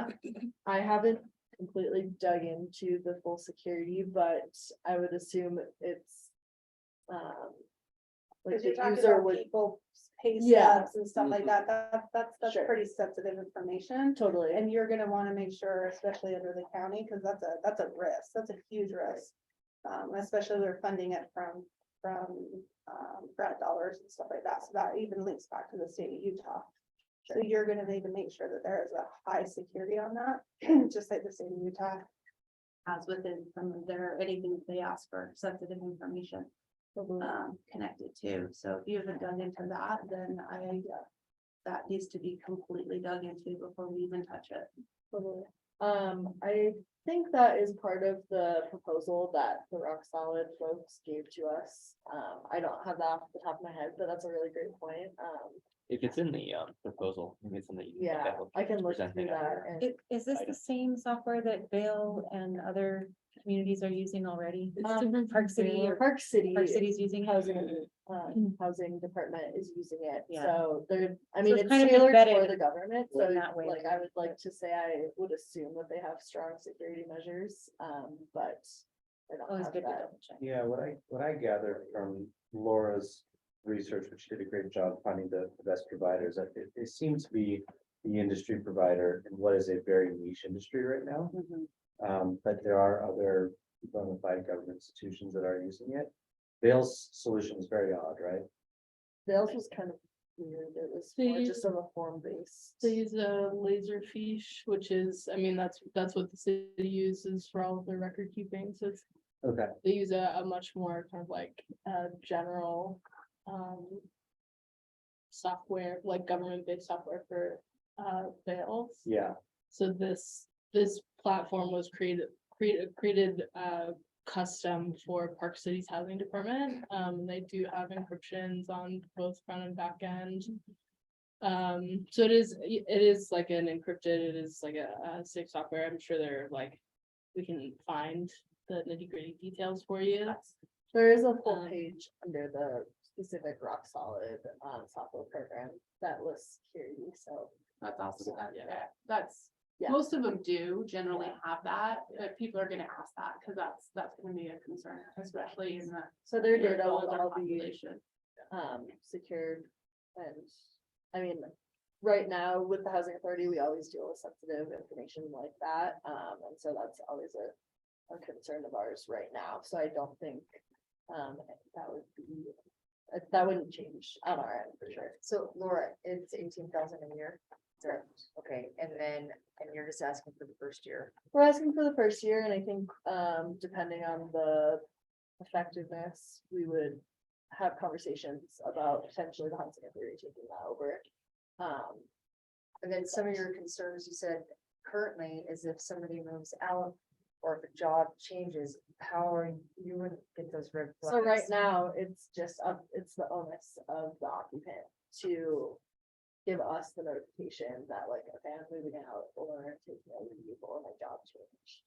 H: I haven't completely dug into the full security, but I would assume it's like
K: Because you're
H: the
K: talking
H: user
K: about
H: would
K: people pay
H: Yeah.
K: stubs and stuff like that. That's
H: Sure.
K: pretty sensitive information.
H: totally.
K: And you're gonna wanna make sure, especially under the county, because that's a risk, that's a huge risk. Especially we're funding it from grant dollars and stuff like that, so that even links back to the state of Utah. So you're gonna need to make sure that there is a high security on that, just like the state of Utah has within some of their, anything they ask for sensitive information connected to. So if you haven't dug into that, then that needs to be completely dug into before we even touch it.
H: Totally. I think that is part of the proposal that the Rock Solid folks gave to us. I don't have that off the top of my head, but that's a really great point.
A: If it's in the proposal, maybe it's in the.
H: Yeah, I can look
A: presenting
H: through
A: it
H: that
A: here.
H: and.
L: Is this the same software that Vail and other communities are using already? Park City or
H: Park City.
L: Park City's using it?
H: Housing department is using it,
L: Yeah.
H: so they're, I
L: So
H: mean,
L: it's
H: it's
L: kind of
H: tailored for
L: embedded
H: the government, so
L: in that way.
H: like, I would like to say, I would assume that they have strong security measures, but. I don't
L: Always
H: have
L: good to
H: that.
L: double check.
M: Yeah, what I gather from Laura's research, which did a great job finding the best providers, that it seems to be the industry provider in what is a very niche industry right now. But there are other bona fide government institutions that are using it. Vail's solution is very odd, right?
H: Theirs was kind of weird, it was more just of a form based.
N: They use a Laserfiche, which is, I mean, that's what the city uses for all of their record keeping, so it's,
M: Okay,
N: they use a much more kind of like general software, like government-based software for Vails.
M: yeah,
N: So this platform was created created custom for Park City's housing department. They do have encryptions on both front and back end. So it is like an encrypted, it is like a safe software. I'm sure they're like, we can find the nitty-gritty details for you.
H: There is a full page under the specific rock solid software program that lists security, so.
O: That's awesome.
N: Yeah.
O: That's,
H: Yeah.
O: most of them do generally have that. People are gonna ask that because that's gonna be a concern, especially in the.
H: So their
O: your
H: data will
O: older
H: all be
O: population.
H: secured, and I mean, right now with the housing authority, we always deal with sensitive information like that. And so that's always a concern of ours right now, so I don't think that would be, that wouldn't change on our end for sure.
P: So Laura, it's 18,000 a year. Okay, and you're just asking for the first year.
H: We're asking for the first year, and I think depending on the effectiveness, we would have conversations about potentially the housing authority taking that over.
P: And then some of your concerns, you said currently is if somebody moves out or if a job changes, how are you wouldn't get those red flags?
H: So right now, it's just it's the onus of the occupant to give us the notification that like, okay, I'm moving out or taking a leave or my job changed.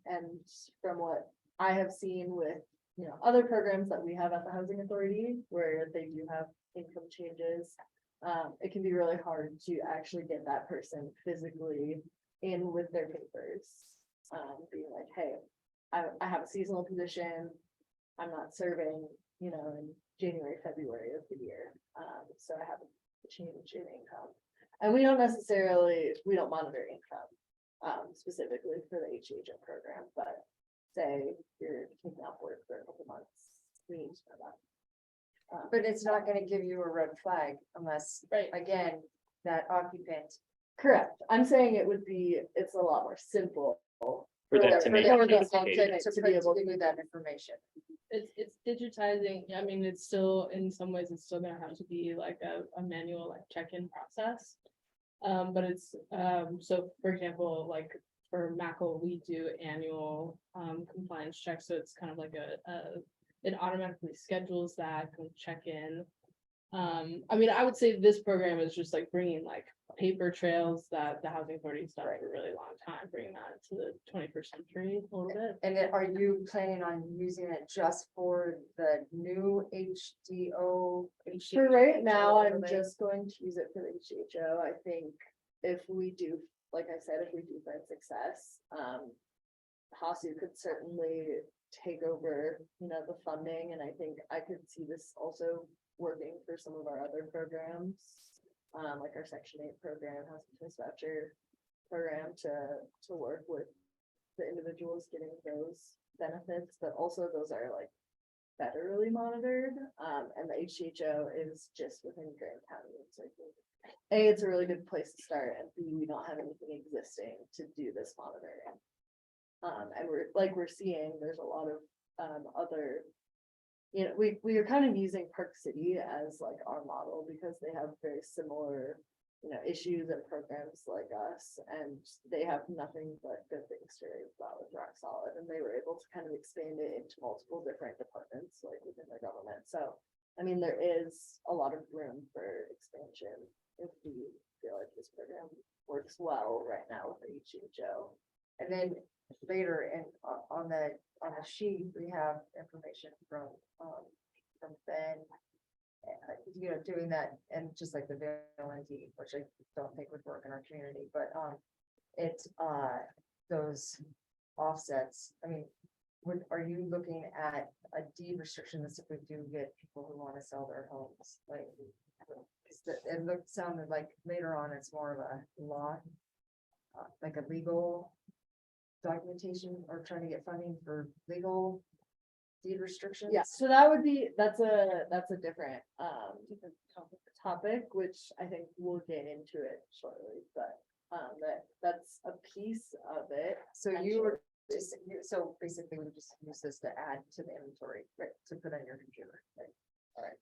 H: And from what I have seen with, you know, other programs that we have at the housing authority where they do have income changes, it can be really hard to actually get that person physically in with their papers. Being like, hey, I have a seasonal position. I'm not serving, you know, in January, February of the year. So I have a change in income. And we don't monitor income specifically for the HHM program, but say you're taking off work for a couple months, we need to know that.
P: But it's not gonna give you a red flag unless,
H: Right.
P: again, that occupant.
H: Correct. I'm saying it's a lot more simple.
A: For them to make
H: the
A: notifications.
H: occupant to be able to
P: give you that information.
N: It's digitizing. I mean, it's still, in some ways, it's still gonna have to be like a manual like check-in process. But it's, so for example, like for Mackle, we do annual compliance checks. So it's kind of like it automatically schedules that, can check in. I mean, I would say this program is just like bringing like paper trails that the housing authority's done for a really long time, bringing that to the 21st century a little bit.
P: And then are you planning on using it just for the new HDO?
H: For right now, I'm just going to use it for the HHO. I think if we do, like I said, if we do find success, HASU could certainly take over, you know, the funding, and I think I could see this also working for some of our other programs, like our Section 8 program, housing choice voucher program, to work with the individuals getting those benefits, but also those are like federally monitored, and the HHO is just within Grand County. So I think A, it's a really good place to start, and B, we don't have anything existing to do this monitoring. And we're seeing there's a lot of other, you know, we are kind of using Park City as like our model because they have very similar, you know, issues and programs like us, and they have nothing but good things to rave about with Rock Solid, and they were able to kind of expand it into multiple different departments like within their government. So I mean, there is a lot of room for expansion if we feel like this program works well right now with the HHO.
P: And then later and on the sheet, we have information from Ben. You know, doing that and just like the VLND, which I don't think would work in our community, but it's those offsets. I mean, are you looking at a deed restriction that's if we do get people who want to sell their homes? Like, it sounded like later on it's more of a law, like a legal documentation or trying to get funding for legal deed restrictions.
H: Yeah, so that's a different topic, which I think we'll get into it shortly, but that's a piece of it.
P: So you were just, so basically we just use this to add to the inventory, right, to put on your computer, right? All right.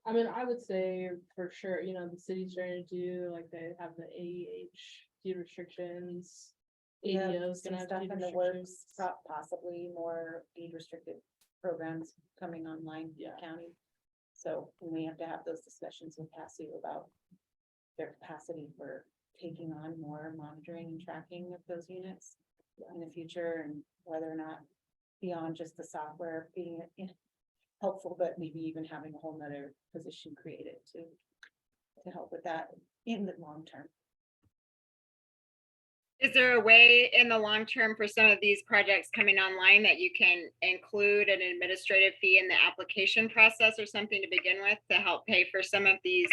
N: I mean, I would say for sure, you know, the city's trying to do, like, they have the AEH deed restrictions.
L: We have
N: ADO is
L: some
N: gonna have
L: stuff
N: deed
L: in the
N: restrictions.
L: works, possibly more deed restricted programs coming online in
N: Yeah.
L: the county. So we have to have those discussions with CASU about their capacity for taking on more monitoring and tracking of those units in the future, and whether or not beyond just the software being helpful, but maybe even having a whole nother position created to help with that in the long term.
C: Is there a way in the long term for some of these projects coming online that you can include an administrative fee in the application process or something to begin with to help pay for some of these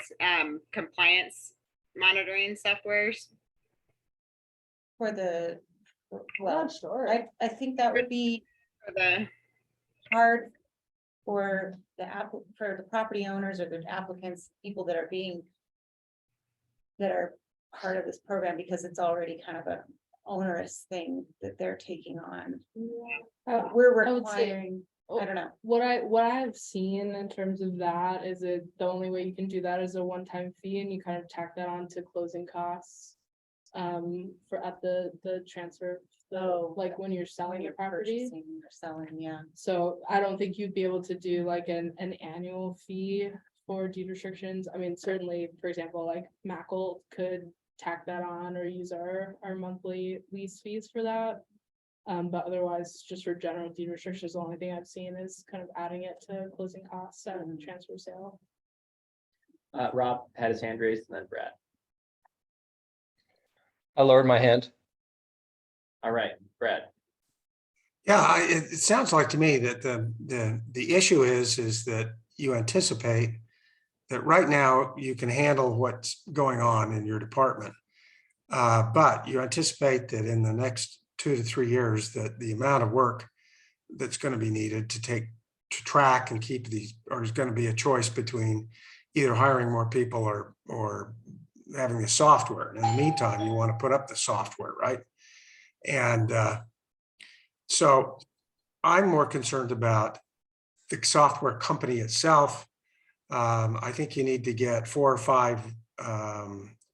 C: compliance monitoring softwares?
L: For the, well,
H: sure.
L: I think that would be
C: For the,
L: hard for for the property owners or the applicants, people that are part of this program, because it's already kind of a onerous thing that they're taking on. We're
N: I would say-
L: requiring, I don't know.
N: What I've seen in terms of that is that the only way you can do that is a one-time fee, and you kind of tack that on to closing costs. For at the transfer, like when you're selling your property.
L: Purchasing or selling, yeah.
N: So I don't think you'd be able to do like an annual fee for deed restrictions. I mean, certainly, for example, like Mackle could tack that on or use our monthly lease fees for that. But otherwise, just for general deed restrictions, the only thing I've seen is kind of adding it to closing costs at a transfer sale.
A: Rob had his hand raised and then Brad.
E: I lowered my hand.
A: All right, Brad.
B: Yeah, it sounds like to me that the issue is that you anticipate that right now you can handle what's going on in your department. But you anticipate that in the next 2 to 3 years, that the amount of work that's going to be needed to track and keep these, or is going to be a choice between either hiring more people or having the software. And in the meantime, you want to put up the software, right? And so I'm more concerned about the software company itself. I think you need to get 4 or 5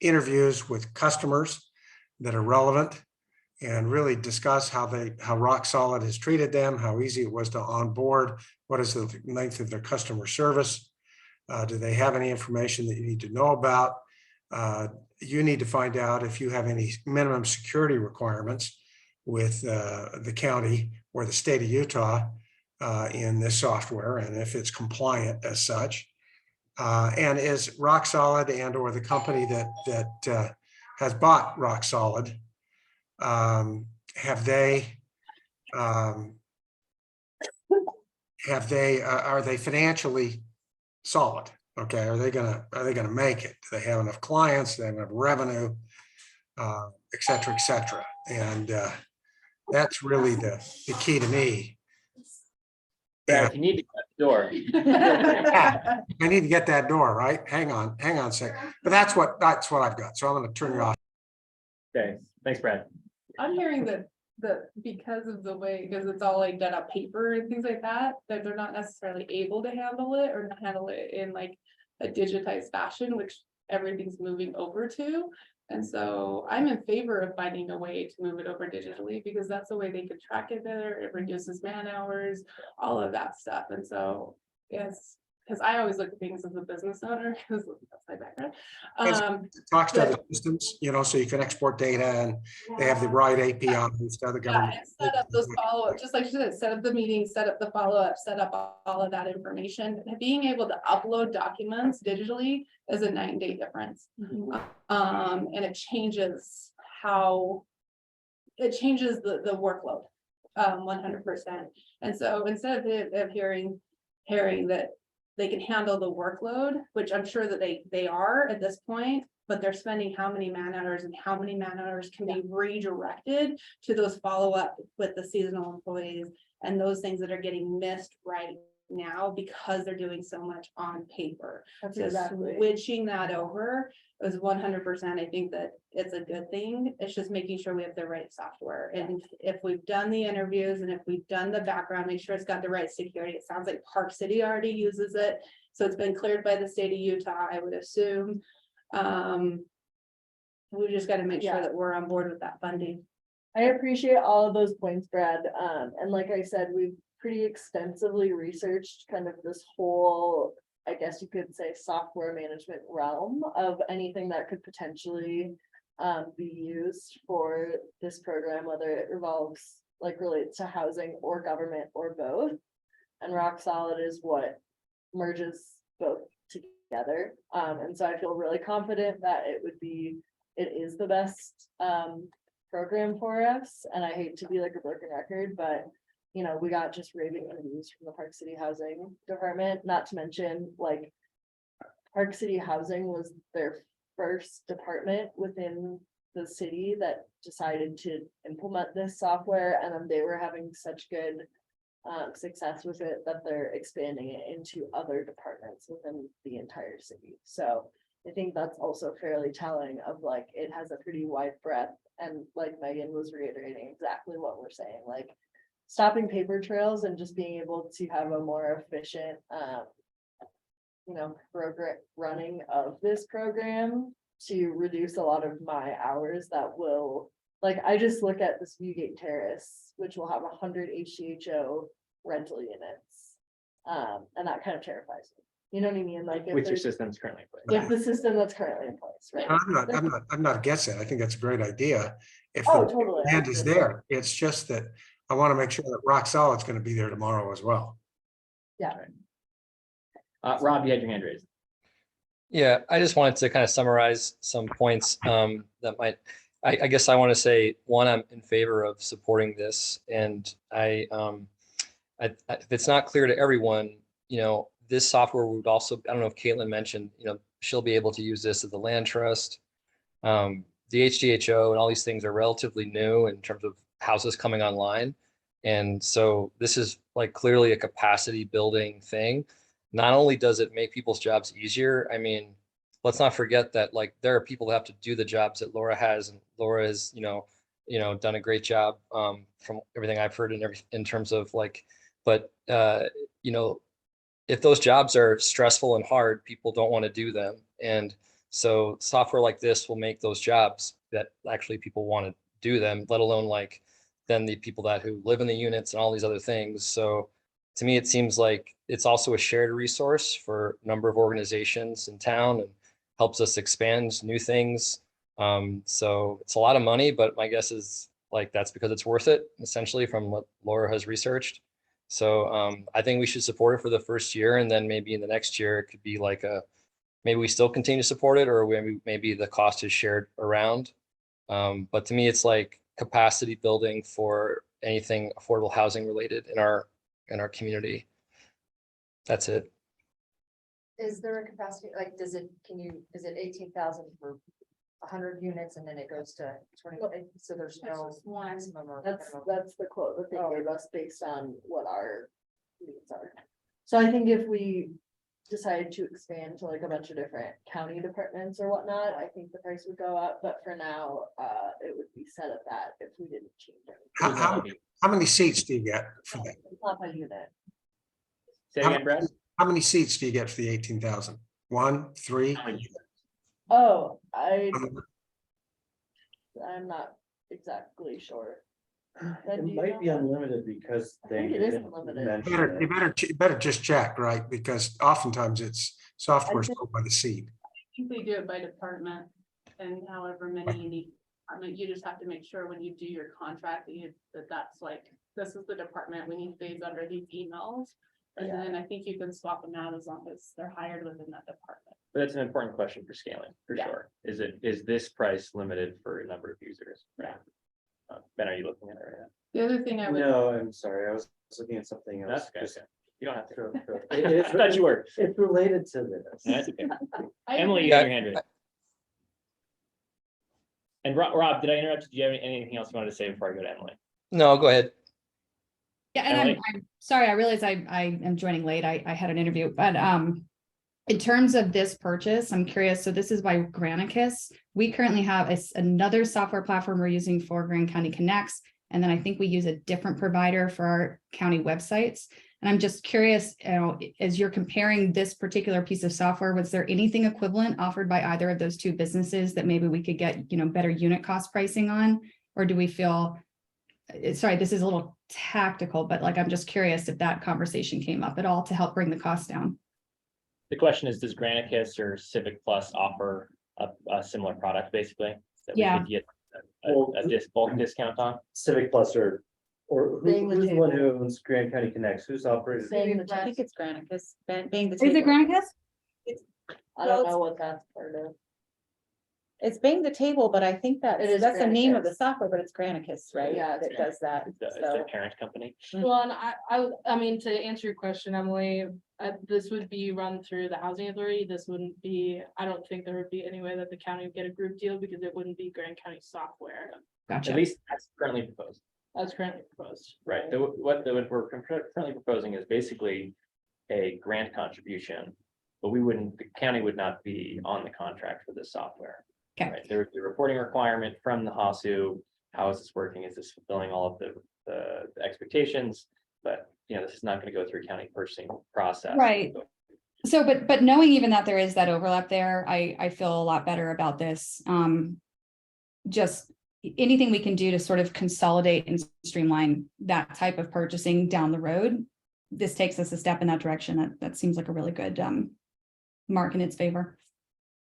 B: interviews with customers that are relevant and really discuss how Rock Solid has treated them, how easy it was to onboard, what is the length of their customer service. Do they have any information that you need to know about? You need to find out if you have any minimum security requirements with the county or the state of Utah in this software, and if it's compliant as such. And is Rock Solid and or the company that has bought Rock Solid, are they financially solid? Okay, are they gonna make it? Do they have enough clients? Do they have enough revenue? Et cetera, et cetera. And that's really the key to me.
A: Brad, you need to cut the door.
B: Yeah, I need to get that door, right? Hang on a second. But that's what I've got. So I'm gonna turn you off.
A: Okay, thanks, Brad.
O: I'm hearing that because of the way, because it's all like done on paper and things like that they're not necessarily able to handle it or handle it in like a digitized fashion, which everything's moving over to. And so I'm in favor of finding a way to move it over digitally, because that's the way they can track it better. It reduces man hours, all of that stuff. And so, yes, because I always look at things as a business owner, because that's my background.
B: It talks to other systems, so you can export data and they have the right APIs to other government.
O: And set up those follow-up, just like she said, set up the meeting, set up the follow-up, set up all of that information. Being able to upload documents digitally is a 9-day difference. And it changes the workload 100%. And so instead of hearing that they can handle the workload, which I'm sure that they are at this point, but they're spending how many man hours and how many man hours can be redirected to those follow-up with the seasonal employees and those things that are getting missed right now because they're doing so much on paper.
H: That's
O: So
H: exactly.
O: switching that over is 100%. I think that it's a good thing. It's just making sure we have the right software. And if we've done the interviews and if we've done the background, make sure it's got the right security. It sounds like Park City already uses it. So it's been cleared by the state of Utah, I would assume. We just got to make sure that we're on board with that funding.
H: I appreciate all of those points, Brad. And like I said, we've pretty extensively researched kind of this whole, I guess you could say, software management realm of anything that could potentially be used for this program, whether it revolves like relates to housing or government or both. And Rock Solid is what merges both together. And so I feel really confident that it is the best program for us. And I hate to be like a broken record, but you know, we got just raving reviews from the Park City Housing Department, not to mention like Park City Housing was their first department within the city that decided to implement this software, and then they were having such good success with it that they're expanding it into other departments within the entire city. So I think that's also fairly telling of like, it has a pretty wide breadth, and like Megan was reiterating exactly what we're saying, like stopping paper trails and just being able to have a more efficient program running of this program to reduce a lot of my hours that will, like, I just look at this Viewgate Terrace, which will have 100 HCHO rental units. And that kind of terrifies me. You know what I mean? Like,
A: With your system's currently in place.
H: with the system that's currently in place, right?
B: I'm not against it. I think that's a great idea. If
H: Oh,
B: the
H: totally.
B: demand is there, it's just that I want to make sure that Rock Solid's going to be there tomorrow as well.
H: Yeah.
A: Rob, you had your hand raised.
E: Yeah, I just wanted to kind of summarize some points that might, I guess I want to say, one, I'm in favor of supporting this. And if it's not clear to everyone, you know, this software would also, I don't know if Caitlin mentioned, you know, she'll be able to use this as the land trust. The HDHO and all these things are relatively new in terms of houses coming online. And so this is like clearly a capacity building thing. Not only does it make people's jobs easier, I mean, let's not forget that like there are people that have to do the jobs that Laura has, and Laura has, you know, done a great job from everything I've heard in terms of like, but you know, if those jobs are stressful and hard, people don't want to do them. And so software like this will make those jobs that actually people want to do them, let alone like then the people who live in the units and all these other things. So to me, it seems like it's also a shared resource for a number of organizations in town and helps us expand new things. So it's a lot of money, but my guess is like that's because it's worth it, essentially, from what Laura has researched. So I think we should support it for the first year, and then maybe in the next year it could be like maybe we still continue to support it, or maybe the cost is shared around. But to me, it's like capacity building for anything affordable housing related in our community. That's it.
P: Is there a capacity, like, is it 18,000 for 100 units and then it goes to 20? So there's no maximum or
H: That's the quote that they
P: Oh.
H: gave us based on what our needs are. So I think if we decide to expand to like a bunch of different county departments or whatnot, I think the price would go up, but for now, it would be set at that if we didn't change it.
B: How many seats do you get for that?
H: It's not by unit.
A: Say again, Brad?
B: How many seats do you get for the 18,000? 1, 3?
H: Oh, I'm not exactly sure.
M: It might be unlimited because
H: I
M: they
H: think it is
M: didn't
H: unlimited.
M: mention
B: You
M: it.
B: better just check, right? Because oftentimes it's software sold by the seat.
O: I think they do it by department, and however many you need. You just have to make sure when you do your contract that's like, this is the department, we need these under these emails. And then I think you can swap them out as long as they're hired within that department.
A: But that's an important question for scaling, for sure. Is this price limited for a number of users? Right. Ben, are you looking at it right now?
O: The other thing I would.
M: No, I'm sorry, I was looking at something else.
A: That's okay.
M: Just-
A: You don't have to.
M: It's,
A: I thought you were.
M: it's related to this.
A: That's okay.
O: I
A: Emily, you
O: agree.
A: have your hand raised. And Rob, did I interrupt you? Do you have anything else you wanted to say before I go to Emily?
E: No, go ahead.
Q: Yeah, and I'm sorry, I realize I am joining late. I had an interview, but in terms of this purchase, I'm curious. So this is by Granicus. We currently have another software platform we're using for Grand County Connects. And then I think we use a different provider for our county websites. And I'm just curious, you know, as you're comparing this particular piece of software, was there anything equivalent offered by either of those two businesses that maybe we could get, you know, better unit cost pricing on? Or do we feel, sorry, this is a little tactical, but like, I'm just curious if that conversation came up at all to help bring the cost down.
A: The question is, does Granicus or Civic Plus offer a similar product, basically? That we
Q: Yeah.
A: could get bulk discount on?
M: Civic Plus or
P: Being the
M: who's the one who
P: table.
M: owns Grand County Connects? Who's operated?
L: I think it's Granicus, being the.
Q: Is it
L: table.
Q: Granicus?
H: I don't know what that's part of.
L: It's Bang the Table, but I think
H: It is
L: that's the name of the
H: Granicus.
L: software, but it's Granicus, right?
H: Yeah, it's
L: That does that.
A: It's
L: So-
A: the parent company.
N: Well, and I mean, to answer your question, Emily, this would be run through the housing authority. This wouldn't be, I don't think there would be any way that the county would get a group deal because it wouldn't be Grand County software.
Q: Gotcha.
A: At least that's currently proposed.
N: As currently proposed.
A: Right, what we're currently proposing is basically a grant contribution, but the county would not be on the contract for this software.
Q: Okay.
A: Right, there would be a reporting requirement from the HASU. How is this working? Is this fulfilling all of the expectations? But, this is not going to go through county purchasing process.
Q: Right. So, but knowing even that there is that overlap there, I feel a lot better about this. Just anything we can do to sort of consolidate and streamline that type of purchasing down the road. This takes us a step in that direction. That seems like a really good mark in its favor.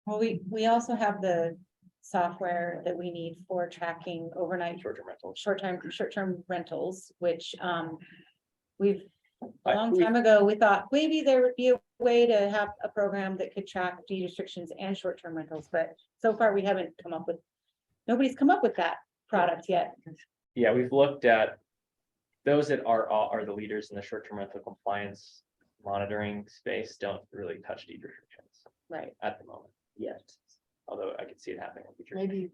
L: Well, we also have the software that we need for tracking overnight
A: Short-term rentals.
L: short-term rentals, which we've a
A: I-
L: long
A: we-
L: time ago, we thought maybe there would be a way to have a program that could track deed restrictions and short-term rentals, but so far we haven't nobody's come up with that product yet.
A: Yeah, we've looked at those that are the leaders in the short-term rental compliance monitoring space don't really touch deed restrictions
L: Right.
A: at the moment yet. Although I could see it happening in the future.
H: Maybe.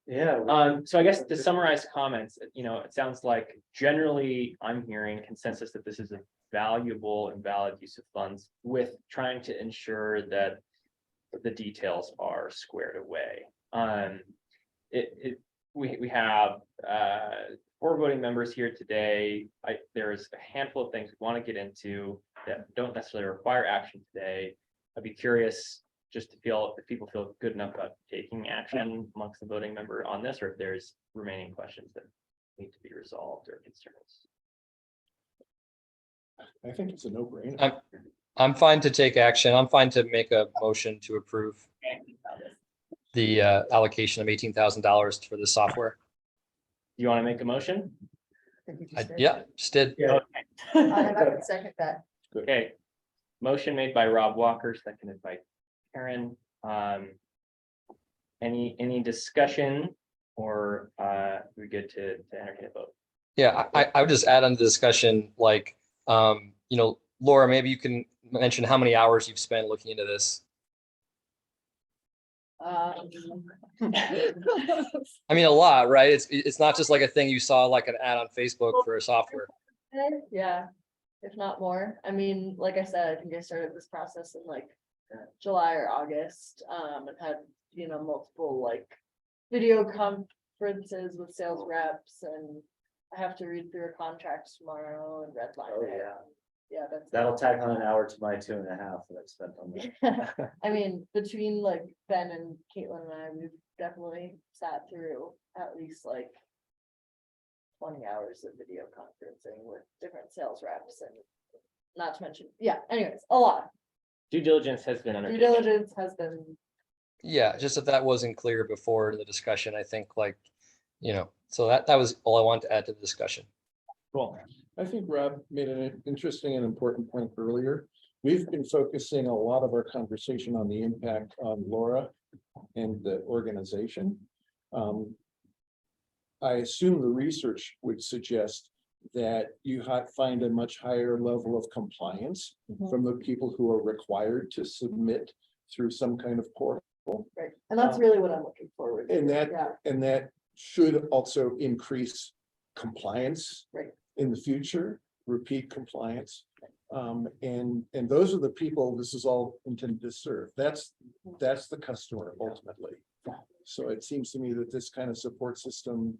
M: Yeah.
A: So I guess to summarize comments, it sounds like generally I'm hearing consensus that this is a valuable and valid use of funds with trying to ensure that the details are squared away. We have 4 voting members here today. There's a handful of things we want to get into that don't necessarily require action today. I'd be curious just to feel if people feel good enough about taking action amongst the voting member on this, or if there's remaining questions that need to be resolved or concerns.
I: I think it's a no-brainer.
E: I'm fine to take action. I'm fine to make a motion to approve the allocation of $18,000 for the software.
A: You want to make a motion?
E: Yeah, just did.
M: Yeah.
P: I would second that.
A: Okay. Motion made by Rob Walker, seconded by Karen. Any discussion or we good to entertain a vote?
E: Yeah, I would just add on the discussion, like, Laura, maybe you can mention how many hours you've spent looking into this. I mean, a lot, right? It's not just like a thing you saw like an ad on Facebook for a software.
H: Yeah, if not more. I mean, like I said, I think I started this process in like July or August, and had, multiple like video conferences with sales reps, and I have to read through a contract tomorrow and redline
M: Oh,
H: it.
M: yeah.
H: Yeah, that's.
M: That'll tack on an hour to my 2.5 that I've spent on that.
H: I mean, between like Ben and Caitlin and I, we've definitely sat through at least like 20 hours of video conferencing with different sales reps, and not to mention, anyways, a lot.
A: Due diligence has been
H: Due
A: undertaken.
H: diligence has been.
E: Yeah, just if that wasn't clear before in the discussion, I think so that was all I wanted to add to the discussion.
A: Cool.
I: I think Rob made an interesting and important point earlier. We've been focusing a lot of our conversation on the impact on Laura and the organization. I assume the research would suggest that you find a much higher level of compliance from the people who are required to submit through some kind of portal.
H: Right, and that's really what I'm looking forward to.
I: And
H: Yeah.
I: that should also increase compliance
H: Right.
I: in the future, repeat compliance. And those are the people this is all intended to serve. That's the customer ultimately. So it seems to me that this kind of support system.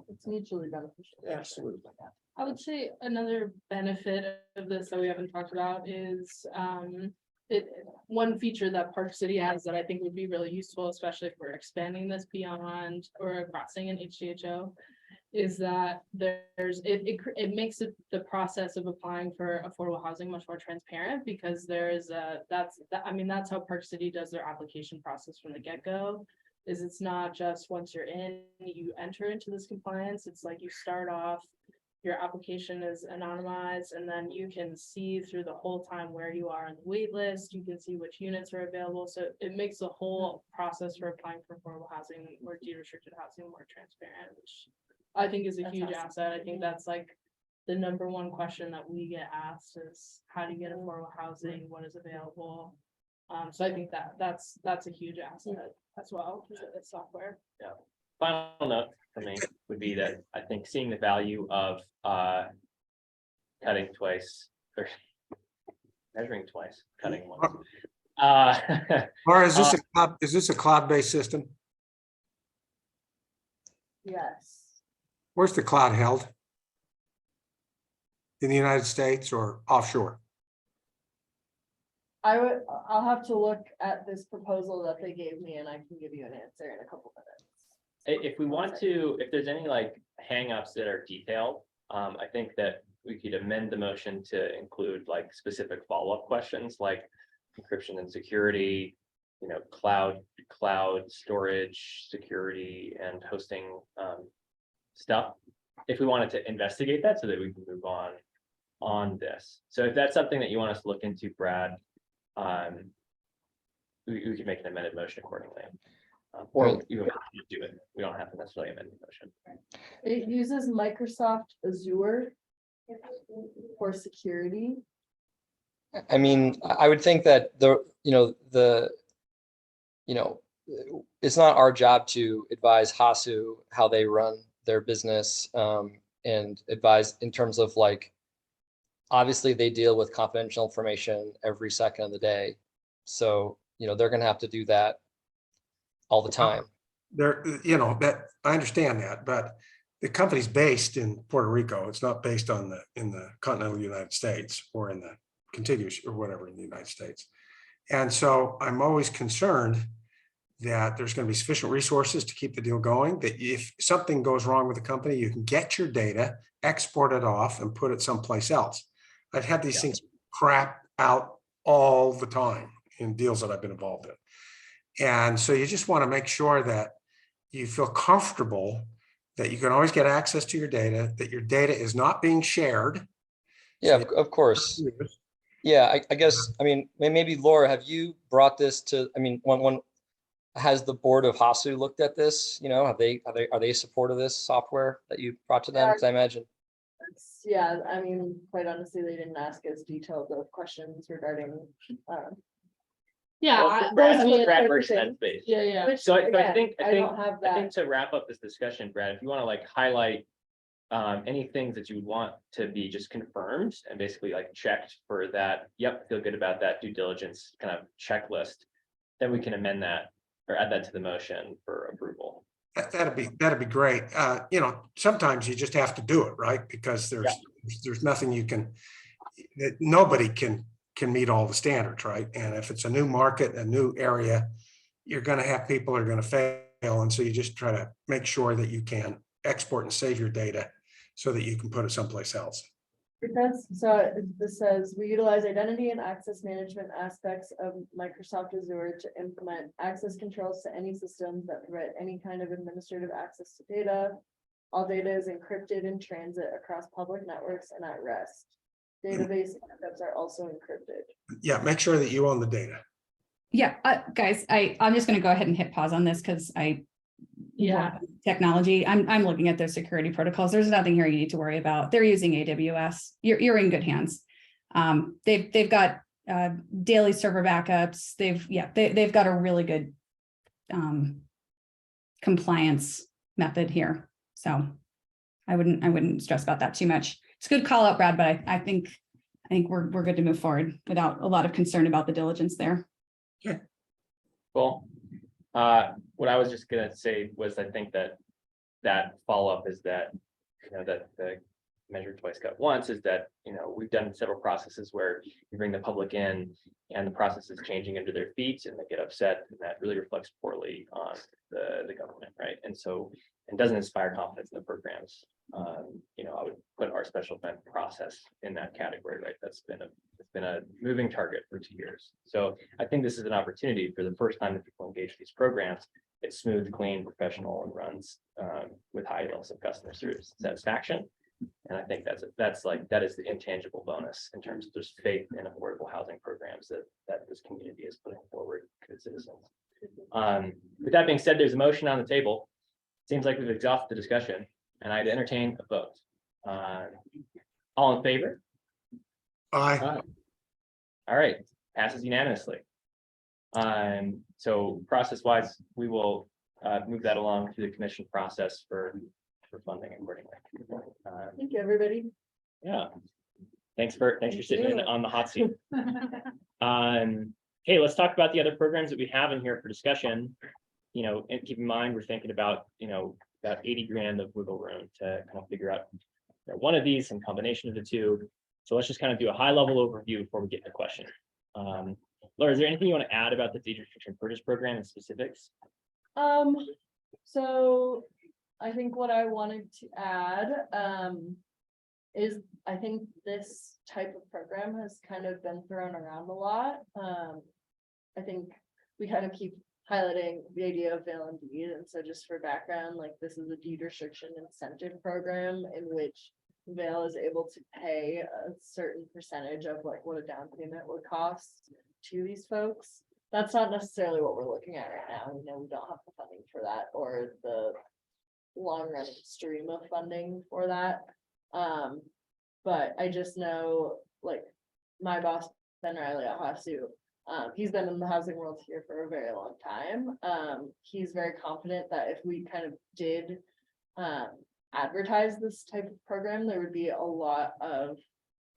H: It's mutually beneficial.
I: Absolutely.
N: I would say another benefit of this that we haven't talked about is one feature that Park City has that I think would be really useful, especially if we're expanding this beyond or crossing an HCHO, is that it makes the process of applying for affordable housing much more transparent, because that's how Park City does their application process from the get-go. Is it's not just once you're in, you enter into this compliance. It's like you start off, your application is anonymized, and then you can see through the whole time where you are on the wait list. You can see which units are available. So it makes the whole process for applying for affordable housing or deed restricted housing more transparent, which I think is a
H: That's
N: huge
H: awesome.
N: asset. I think that's like the number one question that we get asked is how do you get affordable housing? What is available? So I think that's a huge asset as well, the software.
A: Yeah. Final note for me would be that I think seeing the value of cutting twice or measuring twice, cutting once.
B: Or is this a cloud-based system?
H: Yes.
B: Where's the cloud held? In the United States or offshore?
H: I'll have to look at this proposal that they gave me and I can give you an answer in a couple minutes.
A: If we want to, if there's any like hangups that are detailed, I think that we could amend the motion to include like specific follow-up questions like encryption and security, you know, cloud storage, security and hosting stuff. If we wanted to investigate that so that we can move on this. So if that's something that you want us to look into, Brad, we could make an amended motion accordingly. Or you can do it. We don't have to necessarily amend the motion.
H: It uses Microsoft Azure for security.
E: I mean, I would think that it's not our job to advise Hasu how they run their business and advise in terms of like, obviously they deal with confidential information every second of the day. So, they're going to have to do that all the time.
B: That I understand that, but the company's based in Puerto Rico. It's not based in the continental United States or in the contiguous or whatever in the United States. And so I'm always concerned that there's going to be sufficient resources to keep the deal going, that if something goes wrong with the company, you can get your data, export it off and put it someplace else. I've had these things crap out all the time in deals that I've been involved in. And so you just want to make sure that you feel comfortable that you can always get access to your data, that your data is not being shared.
E: Yeah, of course. Yeah, I guess, maybe Laura, have you brought this to, one has the board of Hasu looked at this? Are they supportive of this software that you brought to them? Because I imagine.
H: Yeah, quite honestly, they didn't ask as detailed of questions regarding.
A: Brad works that space.
N: Yeah.
A: So I think
H: don't have that.
A: I think to wrap up this discussion, Brad, if you want to like highlight any things that you would want to be just confirmed and basically like checked for that, yep, feel good about that due diligence kind of checklist, then we can amend that or add that to the motion for approval.
B: That'd be great. Sometimes you just have to do it, right? Because there's nothing you can, that nobody can meet all the standards, right? And if it's a new market, a new area, you're going to have people are going to fail. And so you just try to make sure that you can export and save your data so that you can put it someplace else.
H: This says, we utilize identity and access management aspects of Microsoft Azure to implement access controls to any systems that prevent any kind of administrative access to data. All data is encrypted in transit across public networks and at rest. Database backups are also encrypted.
B: Yeah, make sure that you own the data.
Q: Yeah, guys, I'm just going to go ahead and hit pause on this because technology. I'm looking at their security protocols. There's nothing here you need to worry about. They're using AWS. You're in good hands. They've got daily server backups. They've got a really good compliance method here. So I wouldn't stress about that too much. It's a good call out, Brad, but I think we're good to move forward without a lot of concern about the diligence there.
B: Yeah.
A: Cool. What I was just gonna say was I think that follow-up is that, that the measure twice, cut once, is that, we've done several processes where you bring the public in and the process is changing under their feet and they get upset, and that really reflects poorly on the government, right? And so it doesn't inspire confidence in the programs. I would put our special event process in that category, right? It's been a moving target for 2 years. So I think this is an opportunity for the first time that people engage with these programs. It's smooth, clean, professional, and runs with high levels of customer service satisfaction. And I think that is the intangible bonus in terms of just faith in affordable housing programs that this community is putting forward to its citizens. With that being said, there's a motion on the table. Seems like we've exhausted the discussion, and I'd entertain a vote. All in favor?
B: Aye.
A: All right, passes unanimously. So process-wise, we will move that along through the commission process for funding accordingly.
H: Thank you, everybody.
A: Yeah. Thanks for sitting in on the hot seat. Hey, let's talk about the other programs that we have in here for discussion. And keep in mind, we're thinking about, about 80 grand of wiggle room to kind of figure out one of these, some combination of the two. So let's just kind of do a high level overview before we get to question. Laura, is there anything you want to add about the deed restriction purchase program in specifics?
H: So I think what I wanted to add is I think this type of program has kind of been thrown around a lot. I think we kind of keep highlighting the idea of veil and deed. And so just for background, like this is a deed restriction incentive program in which Vail is able to pay a certain percentage of like what a down payment would cost to these folks. That's not necessarily what we're looking at right now. We don't have the funding for that or the long running stream of funding for that. But I just know like my boss, Ben Riley at Hasu, he's been in the housing world here for a very long time. He's very confident that if we kind of did advertise this type of program, there would be a lot of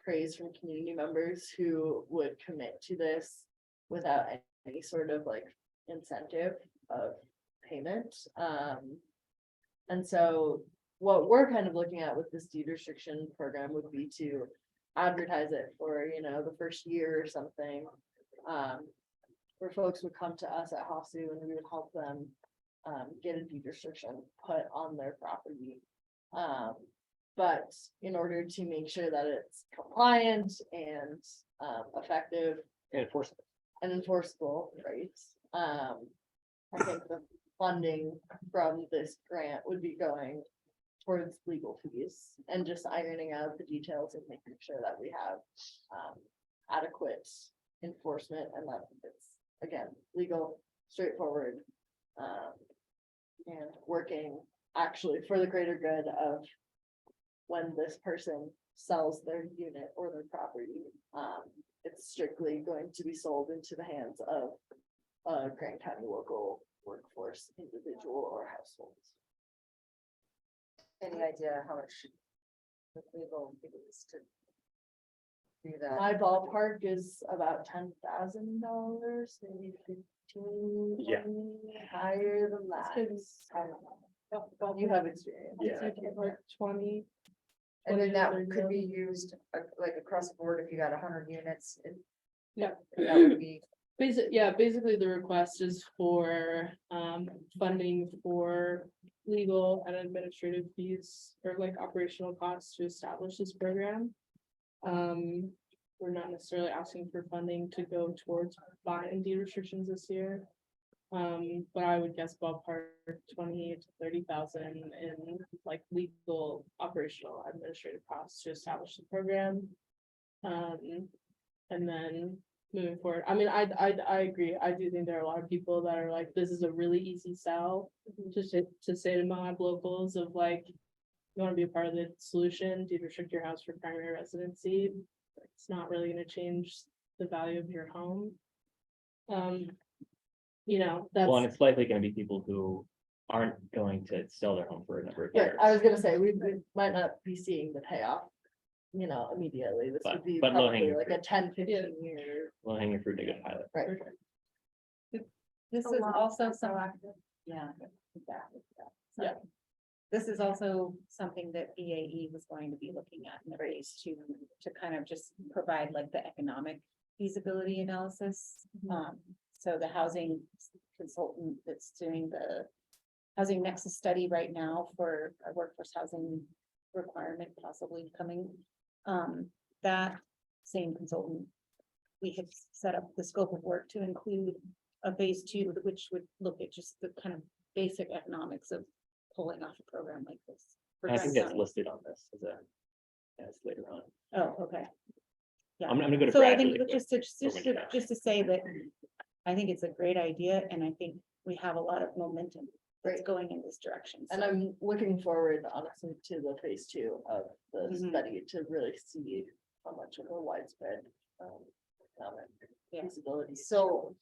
H: praise from community members who would commit to this without any sort of like incentive of payment. And so what we're kind of looking at with this deed restriction program would be to advertise it for, the first year or something, where folks would come to us at Hasu and we would help them get a deed restriction put on their property. But in order to make sure that it's compliant and effective
A: and
H: enforceable, right? I think the funding from this grant would be going towards legal fees and just ironing out the details and making sure that we have adequate enforcement and that it's again legal, straightforward, and working actually for the greater good of when this person sells their unit or their property. It's strictly going to be sold into the hands of a Grant County local workforce individual or households.
P: Any idea how much legal fees to do that?
H: My ballpark is about $10,000, maybe 15,
A: Yeah.
H: higher than that. You have experience.
A: Yeah.
N: Like 20.
P: And then that could be used like across the board if you got 100 units.
N: Yeah.
P: That would be.
N: Basically the request is for funding for legal and administrative fees or like operational costs to establish this program. We're not necessarily asking for funding to go towards buying deed restrictions this year. But I would guess ballpark 20 to 30,000 in like legal, operational, administrative costs to establish the program. And then moving forward, I mean, I agree. I do think there are a lot of people that are like, this is a really easy sell to say to Moab locals of like, you want to be a part of the solution, deed restrict your house for primary residency. It's not really going to change the value of your home. That's
A: Well, and it's likely going to be people who aren't going to sell their home for a number of
H: Yeah,
A: years.
H: I was gonna say, we might not be seeing the payoff, immediately. This would be
A: but
H: probably
A: low-hanging
H: like a
A: fruit.
H: 10-15 year.
A: Low hanging fruit, a good pilot.
H: Right.
K: This is also some,
P: Yeah.
H: Yeah.
L: this is also something that BAE was going to be looking at in the phase two, to kind of just provide like the economic feasibility analysis. So the housing consultant that's doing the housing nexus study right now for a workforce housing requirement possibly coming, that same consultant, we have set up the scope of work to include a phase two, which would look at just the kind of basic economics of pulling off a program like this. for
A: I think
L: Grant
A: that's
L: County.
A: listed on this as later on.
L: Oh, okay. Yeah.
A: I'm gonna go to
L: So I
A: Brad
L: think
A: really quick.
L: just to say that I think it's a great idea, and I think we have a lot of momentum that's going in this direction.
H: And
L: so-
H: I'm looking forward honestly to the phase two of the
L: Mhm.
H: study to really see how much of a widespread economic feasibility.
P: So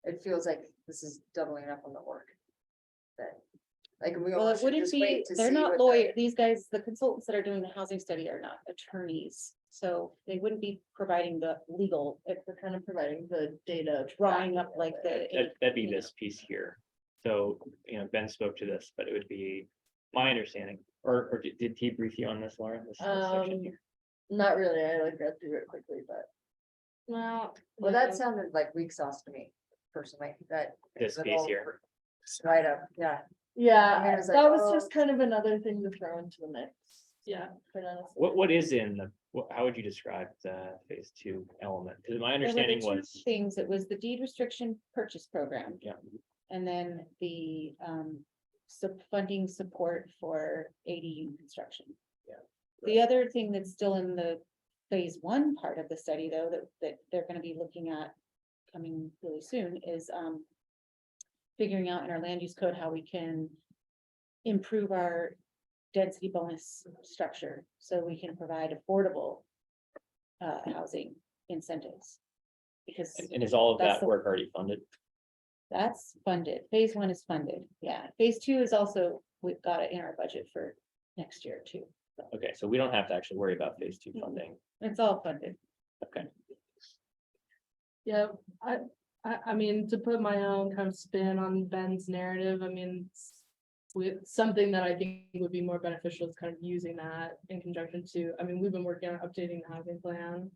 P: it feels like this is doubling up on the work. That, like, we
L: Well,
P: all
L: it
P: should
L: wouldn't
P: just
L: be,
P: wait to
L: they're
P: see
L: not
P: what the-
L: lawyers, these guys, the consultants that are doing the housing study are not attorneys. So they wouldn't be providing the legal,
H: If they're kind of providing the data.
L: drawing up like the.
A: That'd be this piece here. So, Ben spoke to this, but it would be my understanding, or did he brief you on this, Laura? This section here?
H: Not really, I like read through it quickly, but.
N: Well,
P: Well, that sounded like weak sauce to me personally, that.
A: This
P: the
A: piece
P: whole-
A: here.
P: Right up, yeah.
H: Yeah,
P: I mean, it was like,
H: that was
P: oh.
H: just kind of another thing to throw into the mix.
N: Yeah.
H: Quite honestly.
A: What is in how would you describe the phase two element? Because my
L: There were the
A: understanding
L: two
A: was,
L: Things, it was the deed restriction purchase program.
A: Yeah.
L: And then the funding support for ADU construction.
A: Yeah.
L: The other thing that's still in the phase one part of the study, though, that they're gonna be looking at coming really soon is figuring out in our land use code how we can improve our density bonus structure, so we can provide affordable housing incentives. Because
A: and is all of
L: that's
A: that
L: the-
A: work already funded?
L: that's funded. Phase one is funded. Yeah. Phase two is also, we've got it in our budget for next year too.
A: Okay, so we don't have to actually worry about phase two funding.
L: It's all funded.
A: Okay.
N: Yeah, I mean, to put my own kind of spin on Ben's narrative, I mean, something that I think would be more beneficial is kind of using that in conjunction to, I mean, we've been working on updating the housing plan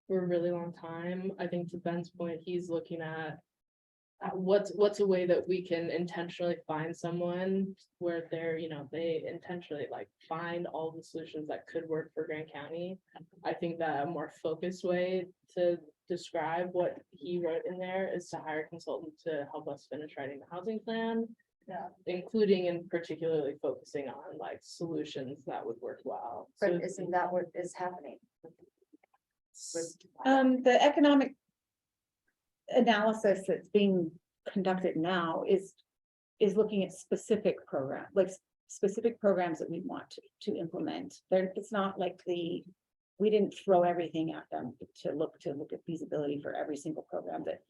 N: for a really long time. I think to Ben's point, he's looking at what's a way that we can intentionally find someone where they're, they intentionally like find all the solutions that could work for Grant County. I think that a more focused way to describe what he wrote in there is to hire a consultant to help us finish writing the housing plan.
H: Yeah.
N: Including and particularly focusing on like solutions that would work well.
P: But
N: So
P: isn't that what is happening?
L: The economic analysis that's being conducted now is looking at specific program, like specific programs that we want to implement. It's not like we didn't throw everything at them to look at feasibility for every single program that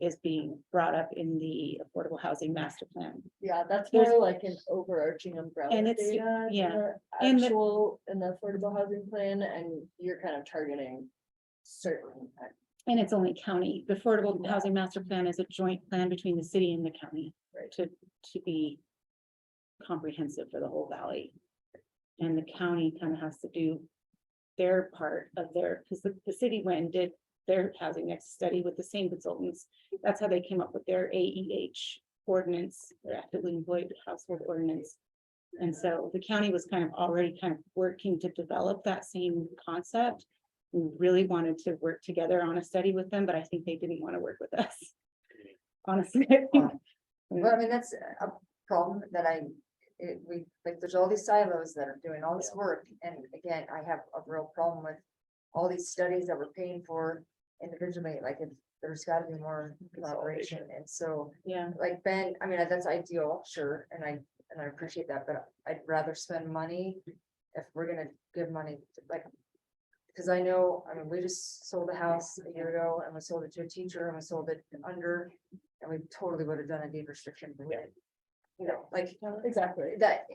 L: is being brought up in the affordable housing master plan.
H: Yeah, that's
L: There's-
H: more like an overarching umbrella
L: And it's-
H: data.
L: yeah.
H: The
L: And the-
H: actual in the affordable housing plan, and you're kind of targeting certain.
L: And it's only county. The affordable housing master plan is a joint plan between the city and the county.
H: Right.
L: To be comprehensive for the whole valley. And the county kind of has to do their part of because the city went and did their housing next study with the same consultants. That's how they came up with their AEH ordinance, their actively employed household ordinance. And so the county was already working to develop that same concept. We really wanted to work together on a study with them, but I think they didn't want to work with us. Honestly.
P: Well, I mean, that's a problem that there's all these silos that are doing all this work, and again, I have a real problem with all these studies that we're paying for individually, like, there's gotta be more collaboration, and so,
L: Yeah.
P: like Ben, I mean, that's ideal, sure, and I appreciate that, but I'd rather spend money if we're gonna give money, like, because I know, I mean, we just sold a house a year ago, and we sold it to a teacher, and we sold it under, and we totally would have done a deed restriction, but we didn't. Like,
H: Exactly.
P: that,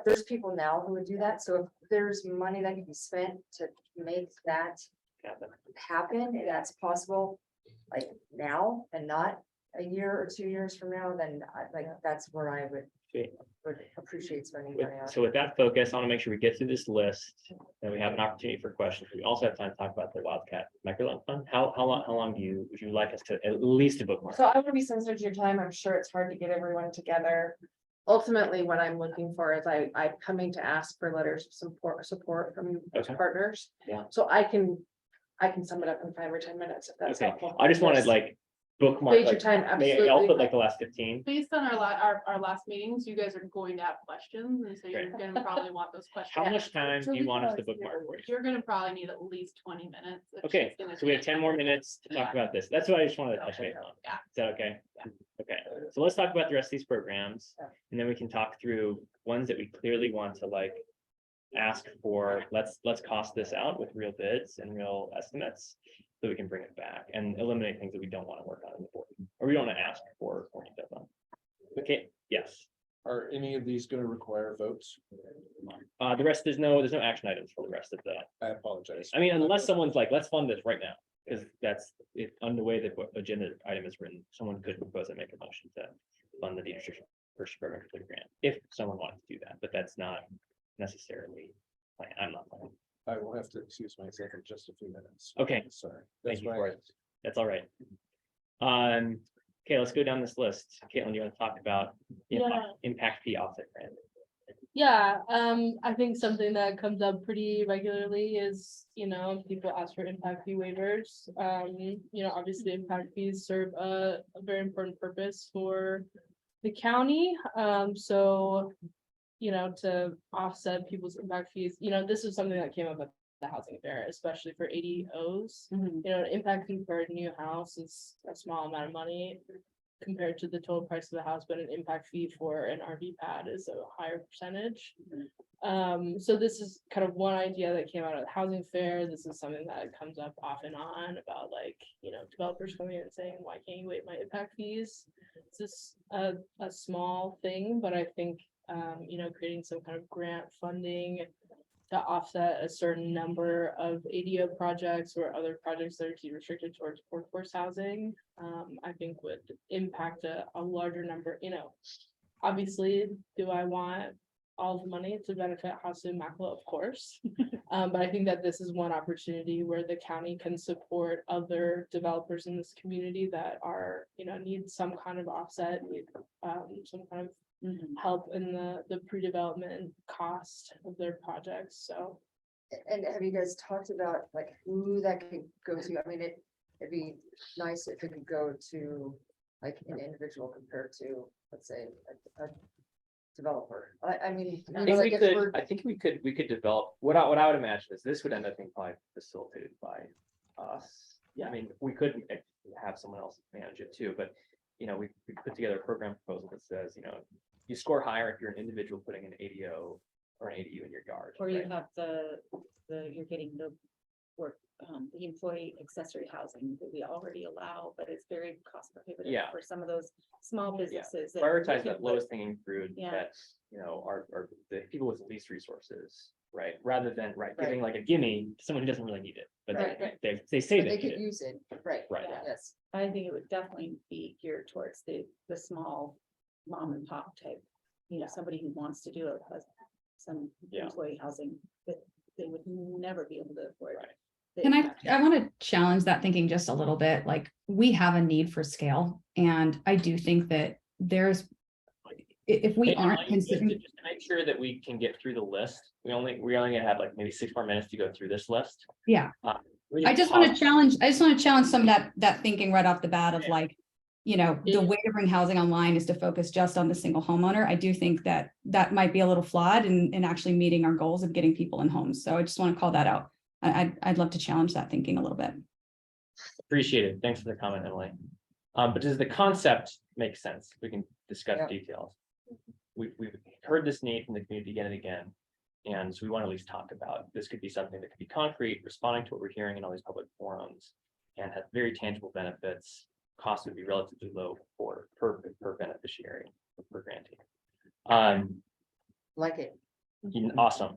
P: there's people now who would do that, so if there's money that can be spent to make that happen, and that's possible, like now and not a year or 2 years from now, then that's where I would
A: Okay.
P: appreciate spending
A: With-
P: money on.
A: So with that focus, I want to make sure we get through this list, then we have an opportunity for questions. We also have time to talk about the Wildcat Microloan Fund. How long would you like us to at least a bookmark?
H: So I want to be sensitive to your time. I'm sure it's hard to get everyone together. Ultimately, what I'm looking for is I'm coming to ask for letters of support from those
A: Okay.
H: partners.
A: Yeah.
H: So I can sum it up in 5 or 10 minutes if that's
A: Okay,
H: helpful.
A: I just wanted like bookmark.
H: Save your
A: like,
H: time,
A: I'll put
H: absolutely.
A: like the last 15.
O: Based on our last meetings, you guys are going to have questions, and so you're
A: Great.
O: gonna probably want those questions.
A: How much time
H: So
A: do you
H: we
A: want us to
H: can always
A: bookmark for you?
O: You're gonna probably need at least 20 minutes. if
A: Okay,
O: she's gonna
A: so we have
O: take
A: 10 more minutes to talk about this. That's what I just wanted to touch base on.
O: Yeah.
A: Is that okay? Okay, so let's talk about the rest of these programs, and then we can talk through ones that we clearly want to like ask for, let's cost this out with real bids and real estimates, so we can bring it back and eliminate things that we don't want to work on in the board, or we don't want to ask for details on. Okay, yes.
I: Are any of these gonna require votes?
A: The rest, there's no action items for the rest of the,
I: I apologize.
A: I mean, unless someone's like, let's fund this right now, because that's it, on the way the agenda item is written, someone could propose and make a motion to fund the deed purchase program for the grant, if someone wanted to do that, but that's not necessarily, I'm not planning.
I: I will have to excuse myself in just a few minutes.
A: Okay.
I: Sorry.
A: Thank
I: That's
A: you
I: why
A: for it. That's all right. Okay, let's go down this list. Caitlin, you want to talk about the impact fee offset grant?
N: Yeah, I think something that comes up pretty regularly is, people ask for impact fee waivers. Obviously impact fees serve a very important purpose for the county. So, to offset people's impact fees, this is something that came up at the housing fair, especially for ADOs. An impact fee for a new house is a small amount of money compared to the total price of the house, but an impact fee for an RV pad is a higher percentage. So this is kind of one idea that came out of the housing fair. This is something that comes up off and on about developers coming in and saying, why can't you waive my impact fees? It's just a small thing, but I think, creating some kind of grant funding to offset a certain number of ADO projects or other projects that are deed restricted towards workforce housing, I think would impact a larger number, obviously, do I want all the money to benefit House in Macla? Of course. But I think that this is one opportunity where the county can support other developers in this community that are, need some kind of offset, need some kind of help in the pre-development cost of their projects. So
P: And have you guys talked about like who that could go to? I mean, it'd be nice if it could go to like an individual compared to, let's say, a developer. I mean,
A: I think
P: like
A: we
P: if
A: could,
P: we're-
A: I think we could develop, what I would imagine is this would end up being probably facilitated by us. Yeah, I mean, we could have someone else manage it too, but we put together a program proposal that says, you score higher if you're an individual putting an ADO or an ADU in your yard.
L: Or you
A: right?
L: have you're getting the work, the employee accessory housing that we already allow, but it's very cost prohibitive
A: Yeah.
L: for some of those small businesses. that
A: Prioritize
L: can
A: that
L: put-
A: lowest hanging fruit
L: Yeah.
A: that, are the people with the least resources, right? Rather than,
P: Right.
A: giving like a gimme to someone who doesn't really need it, but
L: Right.
A: they say
P: but
A: they
P: they
A: need
P: could
A: it.
P: use it, right?
A: Right.
P: Yes.
L: I think it would definitely be geared towards the small mom and pop type, somebody who wants to do it, has some
A: Yeah.
L: employee housing that they would never be able to afford.
A: Right.
Q: I want to challenge that thinking just a little bit, like we have a need for scale. And I do think that if we
A: Hey,
Q: aren't
A: Emily,
Q: considering.
A: just to make sure that we can get through the list, we only gonna have like maybe 6 more minutes to go through this list.
Q: Yeah,
A: We
Q: I just want
A: pause.
Q: to challenge some of that thinking right off the bat of like, the way to bring housing online is to focus just on the single homeowner. I do think that might be a little flawed in actually meeting our goals of getting people in homes. So I just want to call that out. I'd love to challenge that thinking a little bit.
A: Appreciate it. Thanks for the comment, Emily. But does the concept make sense? We can discuss
P: Yeah.
A: details. We've heard this need from the community again and again. And so we want to at least talk about, this could be something that could be concrete, responding to what we're hearing in all these public forums and have very tangible benefits. Cost would be relatively low per beneficiary, per grantee.
P: Like it.
A: Awesome.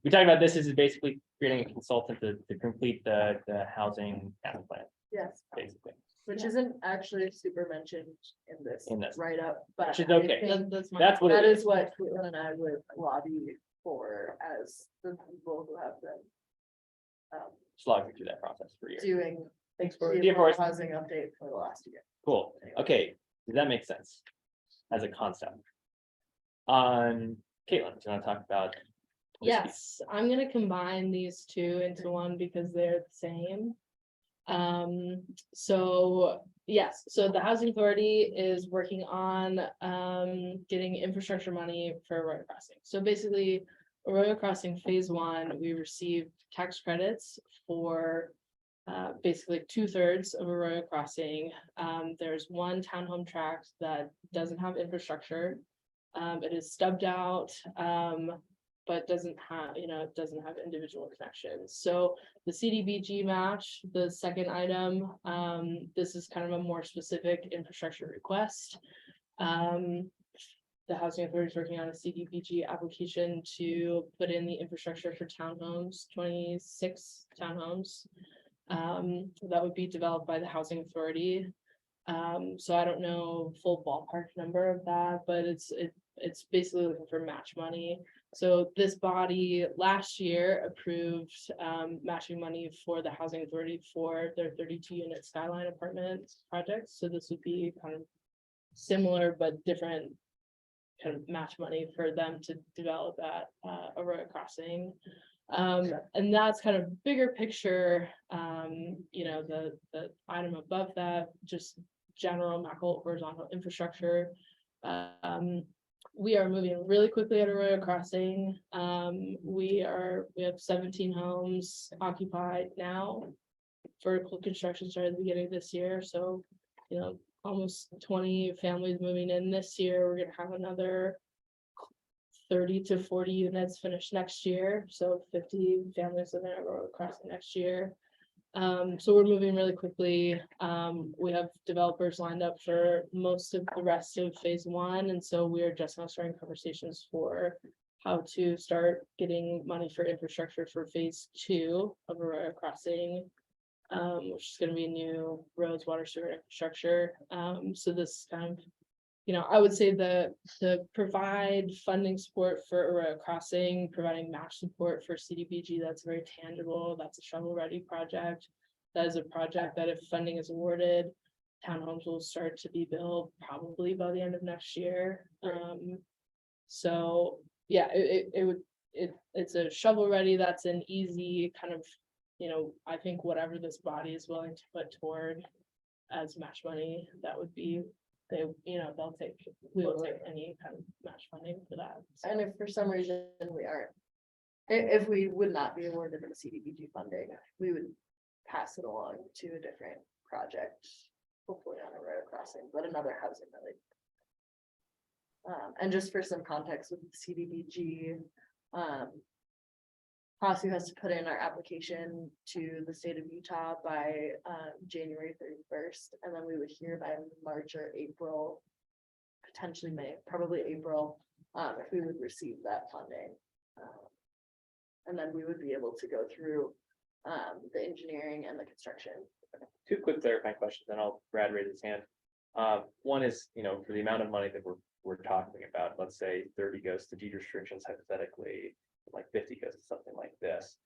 A: We talked about this is basically creating a consultant to complete the housing master plan,
P: Yes.
A: basically.
H: Which isn't actually super mentioned in this write-up, but
A: Which is
H: I
A: okay.
H: think
A: That's what
H: that
A: it
H: is what Caitlin and I would lobby for as the people who have been
A: Slogging through that process for years.
H: doing
A: Thanks
H: the
A: for
H: affordable housing update for the last year.
A: Cool. Okay, does that make sense as a concept? Caitlin, do you want to talk about?
N: Yes, I'm gonna combine these two into one because they're the same. So yes, so the housing authority is working on getting infrastructure money for Arroyo Crossing. So basically, Arroyo Crossing Phase 1, we received tax credits for basically 2/3 of Arroyo Crossing. There's one townhome tract that doesn't have infrastructure. It is stubbed out, but doesn't have, it doesn't have individual connections. So the CDBG match, the second item, this is kind of a more specific infrastructure request. The housing authority is working on a CDBG application to put in the infrastructure for townhomes, 26 townhomes. That would be developed by the housing authority. So I don't know full ballpark number of that, but it's basically looking for match money. So this body last year approved matching money for the housing authority for their 32 unit Skyline apartment project. So this would be kind of similar but different kind of match money for them to develop at Arroyo Crossing. And that's kind of bigger picture, the item above that, just general macro horizontal infrastructure. We are moving really quickly at Arroyo Crossing. We have 17 homes occupied now. Vertical construction started at the beginning of this year, so almost 20 families moving in this year. We're gonna have another 30 to 40 units finished next year, so 50 families living at Arroyo Crossing next year. So we're moving really quickly. We have developers lined up for most of the rest of Phase 1, and so we're just now starting conversations for how to start getting money for infrastructure for Phase 2 of Arroyo Crossing, which is going to be new roads, water, sewer infrastructure. So this kind of, I would say to provide funding support for Arroyo Crossing, providing match support for CDBG, that's very tangible. That's a shovel-ready project. That is a project that if funding is awarded, townhomes will start to be built probably by the end of next year. So yeah, it's a shovel-ready. That's an easy kind of, I think whatever this body is willing to put toward as match money, that would be. We will take any kind of match funding for that.
H: And if for some reason we aren't, if we would not be awarded the CDBG funding, we would pass it along to a different project, hopefully on Arroyo Crossing, but another housing really. And just for some context with CDBG, Hosu has to put in our application to the state of Utah by January 31st, and then we would hear by March or April, potentially May, probably April, if we would receive that funding. And then we would be able to go through the engineering and the construction.
A: Two quick clarifying questions, and Brad raise his hand. One is, for the amount of money that we're talking about, let's say 30 goes to deed restrictions hypothetically, like 50 goes to something like this.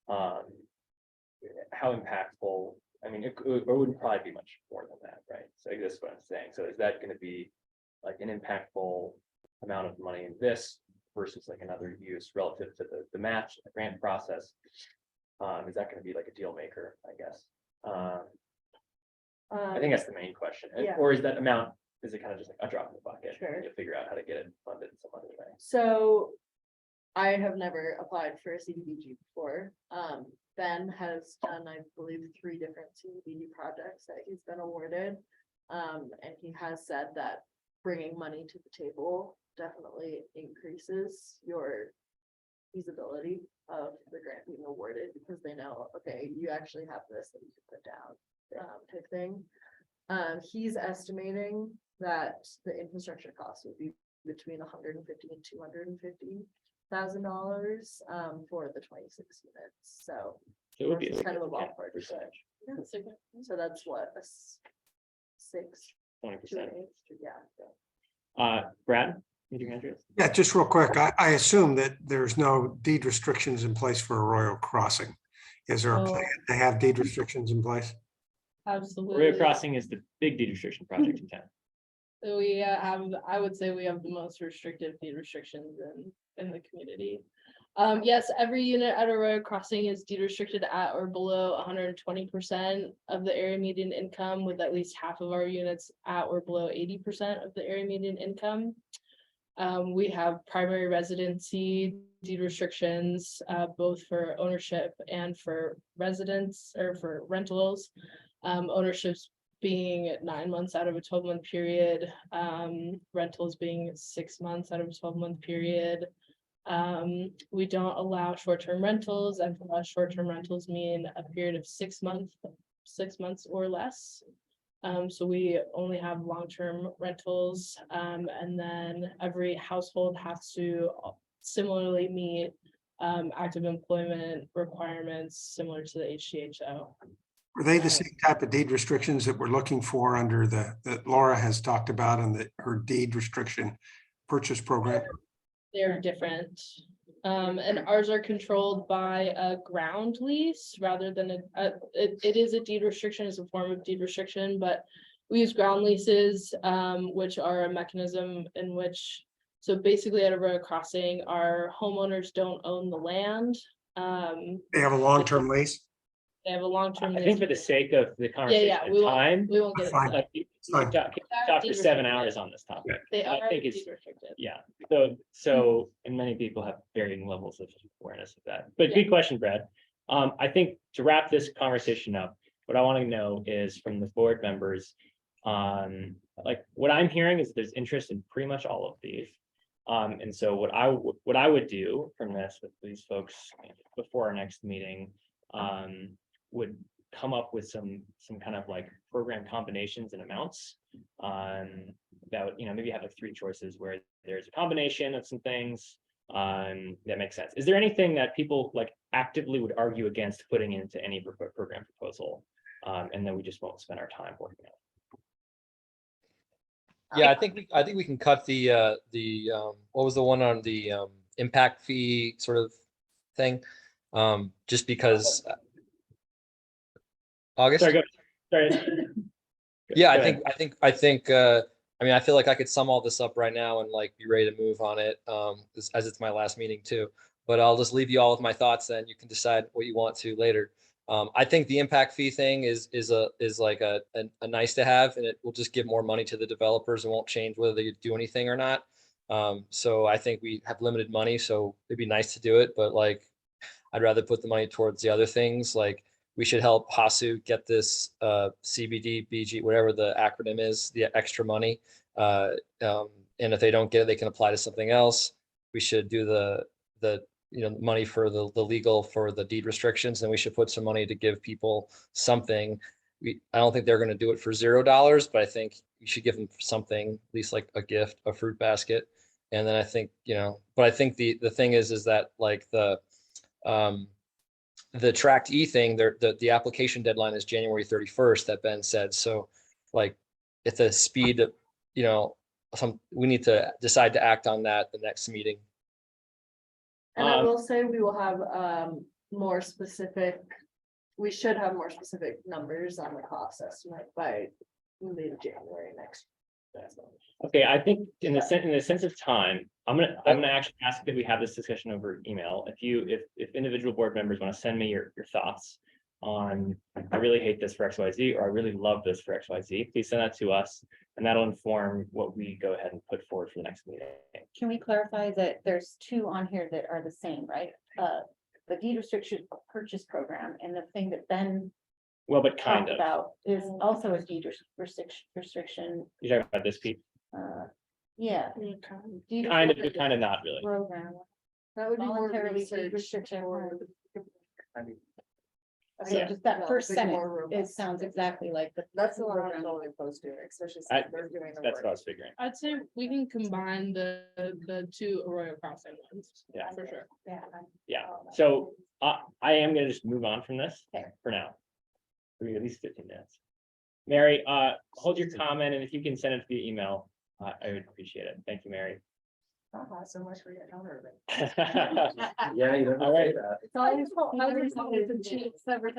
A: How impactful? I mean, it wouldn't probably be much more than that, right? So that's what I'm saying. So is that going to be like an impactful amount of money in this versus like another use relative to the match, the grant process? Is that going to be like a deal maker, I guess? I think that's the main question.
H: Yeah.
A: Or is that amount, is it kind of just like a drop in the bucket?
H: Sure.
A: You figure out how to get it funded some other way.
H: So I have never applied for a CDBG before. Ben has done, I believe, 3 different CDBG projects that he's been awarded. And he has said that bringing money to the table definitely increases your feasibility of the grant being awarded, because they know, okay, you actually have this that you can put down, type thing. He's estimating that the infrastructure cost would be between $150,000 and $250,000 for the 26 units. So
A: it would be
H: kind of a
A: significant
H: ballpark
A: percentage.
H: So that's what 6.
A: 20%.
H: Yeah.
A: Brad? Anything, Andrew?
B: Yeah, just real quick, I assume that there's no deed restrictions in place for Arroyo Crossing. Is there a plan to have deed restrictions in place?
N: Absolutely.
A: Arroyo Crossing is the big deed restriction project in town.
N: We have, I would say we have the most restrictive deed restrictions in the community. Yes, every unit at Arroyo Crossing is deed restricted at or below 120% of the area median income, with at least half of our units at or below 80% of the area median income. We have primary residency deed restrictions, both for ownership and for residents or for rentals. Ownerships being 9 months out of a 12-month period, rentals being 6 months out of a 12-month period. We don't allow short-term rentals, and for us, short-term rentals mean a period of 6 months or less. So we only have long-term rentals, and then every household has to similarly meet active employment requirements similar to the HCHO.
B: Are they the same type of deed restrictions that we're looking for under that Laura has talked about in her deed restriction purchase program?
N: They're different. And ours are controlled by a ground lease rather than it is a deed restriction, it's a form of deed restriction, but we use ground leases, which are a mechanism in which, so basically at Arroyo Crossing, our homeowners don't own the land.
B: They have a long-term lease?
N: They have a long-term lease.
A: I think for the sake of the conversation
N: yeah,
A: and
N: we won't-
A: time.
N: we won't get into
B: Fine.
N: that.
A: You
B: Fine.
A: can talk for 7 hours on this topic.
N: They
A: I
N: are
A: think
N: deed
A: it's,
N: restricted.
A: yeah, so, and many people have varying levels of awareness of that, but
N: Yeah.
A: good question, Brad. I think to wrap this conversation up, what I want to know is from the board members, like, what I'm hearing is there's interest in pretty much all of these. And so what I would do from this with these folks before our next meeting, would come up with some kind of like program combinations and amounts. That would, maybe have like 3 choices where there's a combination of some things that makes sense. Is there anything that people like actively would argue against putting into any program proposal? And then we just won't spend our time working on it.
E: Yeah, I think we can cut the what was the one on the impact fee sort of thing? Just because August.
A: Sorry, go. Sorry.
E: Yeah,
A: Go
E: I think I mean, I feel like I could sum all this up right now and like be ready to move on it, as it's my last meeting too. But I'll just leave you all with my thoughts, then you can decide what you want to later. I think the impact fee thing is like a nice to have, and it will just give more money to the developers and won't change whether they do anything or not. So I think we have limited money, so it'd be nice to do it, but like I'd rather put the money towards the other things. Like we should help HASU get this CBD, BG, whatever the acronym is, the extra money. And if they don't get it, they can apply to something else. We should do the money for the legal for the deed restrictions, and we should put some money to give people something. I don't think they're going to do it for $0, but I think you should give them something, at least like a gift, a fruit basket. And then I think, but I think the thing is that like the tract E thing, the application deadline is January 31st, that Ben said. So like at the speed of, we need to decide to act on that the next meeting.
H: And I will say we will have more specific, we should have more specific numbers on the cost estimate by mid-January next.
A: Okay, I think in the sense of time, I'm gonna actually ask that we have this discussion over email. If individual board members want to send me your thoughts on, I really hate this for XYZ, or I really love this for XYZ, please send that to us, and that'll inform what we go ahead and put forward for the next meeting.
L: Can we clarify that there's 2 on here that are the same, right? The deed restriction purchase program, and the thing that Ben
A: Well, but kind
L: talked
A: of.
L: about is also a deed restriction.
A: You're talking about this piece.
L: Yeah. Deed
A: Kind of, but
L: restriction
A: kind of not really.
L: Program.
H: That would be more
L: Voluntarily
H: research
L: deed restriction.
H: or-
L: So
A: Yeah.
L: just that
H: No,
L: first
H: big, more
L: sentence, it
H: robust.
L: sounds exactly like the.
H: That's the one I'm
L: program.
H: totally opposed to, especially
A: I-
H: since they're doing the
A: That's what I
H: work.
A: was figuring.
N: I'd say we can combine the 2 Arroyo Crossing ones.
A: Yeah.
N: For sure.
A: Yeah, so I am gonna just move on from this
L: Okay.
A: for now. We at least 15 minutes. Mary, hold your comment, and if you can send it via email, I would appreciate it. Thank you, Mary.
P: So much for your counter.
M: Yeah, you don't
A: All right.
M: say that.
H: It's always,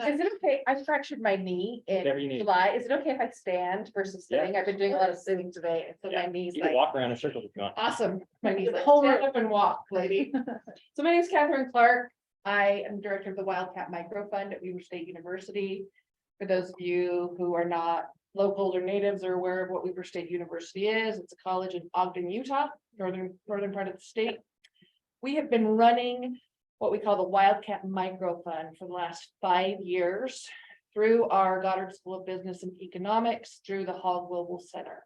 H: is it okay? I fractured my knee
A: Whatever you
H: in
A: need.
H: July. Is it okay if I stand versus
A: Yeah.
H: sitting? I've been doing a lot of sitting today, and so
A: Yeah,
H: my knees
A: You can
H: like,
A: walk around in circles if you want.
H: awesome. My knees like, stand up and walk, lady. So my name is Catherine Clark. I am director of the Wildcat Micro Fund at Weber State University. For those of you who are not locals or natives or aware of what Weber State University is, it's a college in Ogden, Utah, northern part of the state. We have been running what we call the Wildcat Micro Fund for the last 5 years through our Goddard School of Business and Economics, through the Hall Global Center.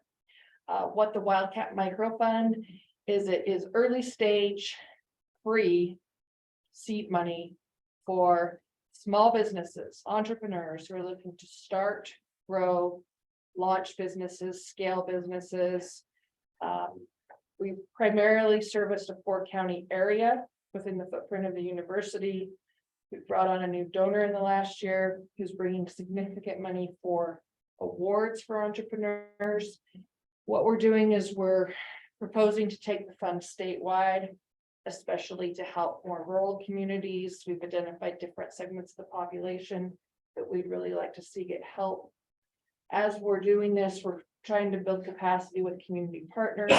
H: What the Wildcat Micro Fund is, it is early stage free seed money for small businesses, entrepreneurs who are looking to start, grow, launch businesses, scale businesses. We primarily serviced a 4-county area within the footprint of the university. We brought on a new donor in the last year who's bringing significant money for awards for entrepreneurs. What we're doing is we're proposing to take the fund statewide, especially to help more rural communities. We've identified different segments of the population that we'd really like to see get help. As we're doing this, we're trying to build capacity with community partners,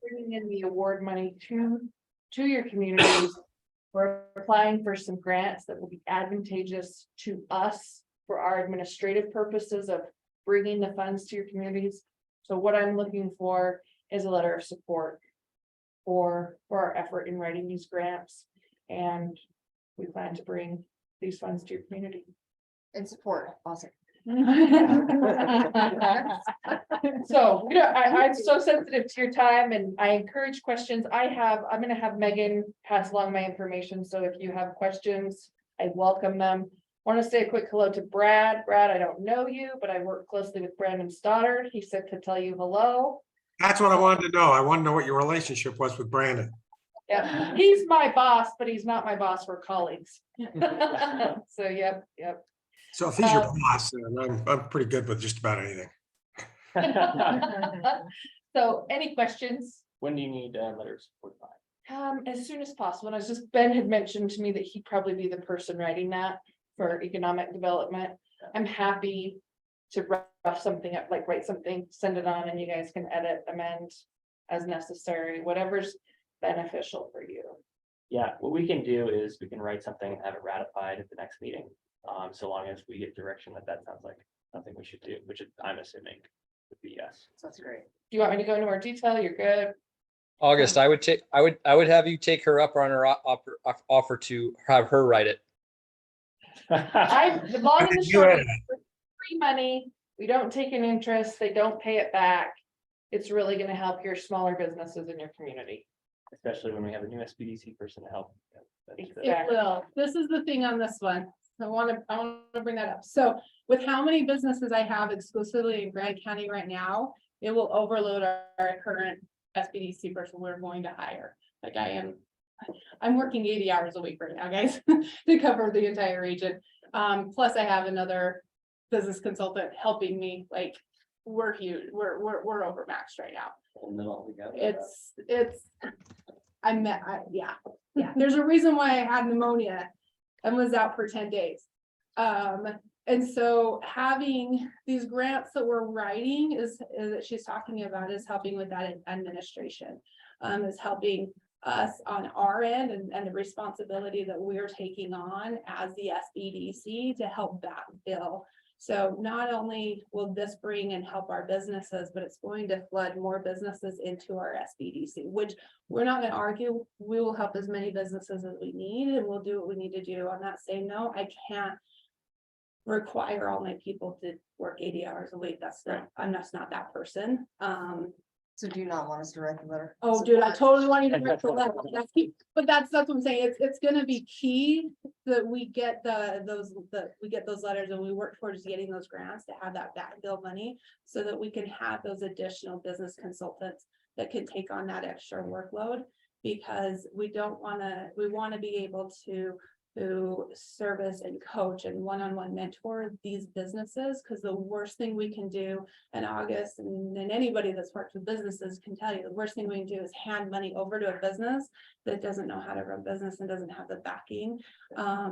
H: bringing in the award money to your communities. We're applying for some grants that will be advantageous to us for our administrative purposes of bringing the funds to your communities. So what I'm looking for is a letter of support for our effort in writing these grants, and we plan to bring these funds to your community.
P: And support, awesome.
H: So, I'm so sensitive to your time, and I encourage questions. I'm gonna have Megan pass along my information, so if you have questions, I welcome them. Want to say a quick hello to Brad. Brad, I don't know you, but I work closely with Brandon Stoddard. He said to tell you hello.
B: That's what I wanted to know. I want to know what your relationship was with Brandon.
H: Yeah, he's my boss, but he's not my boss. We're colleagues. So, yep.
B: So if he's your boss, then I'm pretty good with just about anything.
H: So, any questions?
A: When do you need letters of support by?
H: As soon as possible. And I was just, Ben had mentioned to me that he'd probably be the person writing that for economic development. I'm happy to rough something up, like write something, send it on, and you guys can edit, amend as necessary, whatever's beneficial for you.
A: Yeah, what we can do is we can write something and have it ratified at the next meeting. So long as we get direction that sounds like something we should do, which I'm assuming would be yes.
P: That's great.
H: Do you want me to go into more detail? You're good.
E: August, I would have you take her up on her offer to have her write it.
H: The long and the short, is free money. We don't take an interest. They don't pay it back. It's really going to help your smaller businesses in your community.
A: Especially when we have a new SBDC person to help.
O: It will. This is the thing on this one. I want to bring that up. So with how many businesses I have exclusively in Grand County right now, it will overload our current SBDC person we're going to hire. Like I'm working 80 hours a week right now, guys, to cover the entire region. Plus I have another business consultant helping me. Like we're huge. We're overmaxed right now. Yeah. There's a reason why I had pneumonia and was out for 10 days. And so having these grants that we're writing is that she's talking about is helping with that administration, is helping us on our end and the responsibility that we're taking on as the SBDC to help that bill. So not only will this bring and help our businesses, but it's going to flood more businesses into our SBDC, which we're not going to argue. We will help as many businesses as we need, and we'll do what we need to do. On that same note, I can't require all my people to work 80 hours a week. I'm just not that person.
P: So do you not want us to write the letter?
O: Oh, dude, I totally want you to write the letter. But that's what I'm saying. It's gonna be key that we get those letters and we work towards getting those grants to have that backfill money so that we can have those additional business consultants that can take on that extra workload, because we want to be able to who service and coach and one-on-one mentor these businesses, because the worst thing we can do, and August and anybody that's worked with businesses can tell you, the worst thing we can do is hand money over to a business that doesn't know how to run business and doesn't have the backing,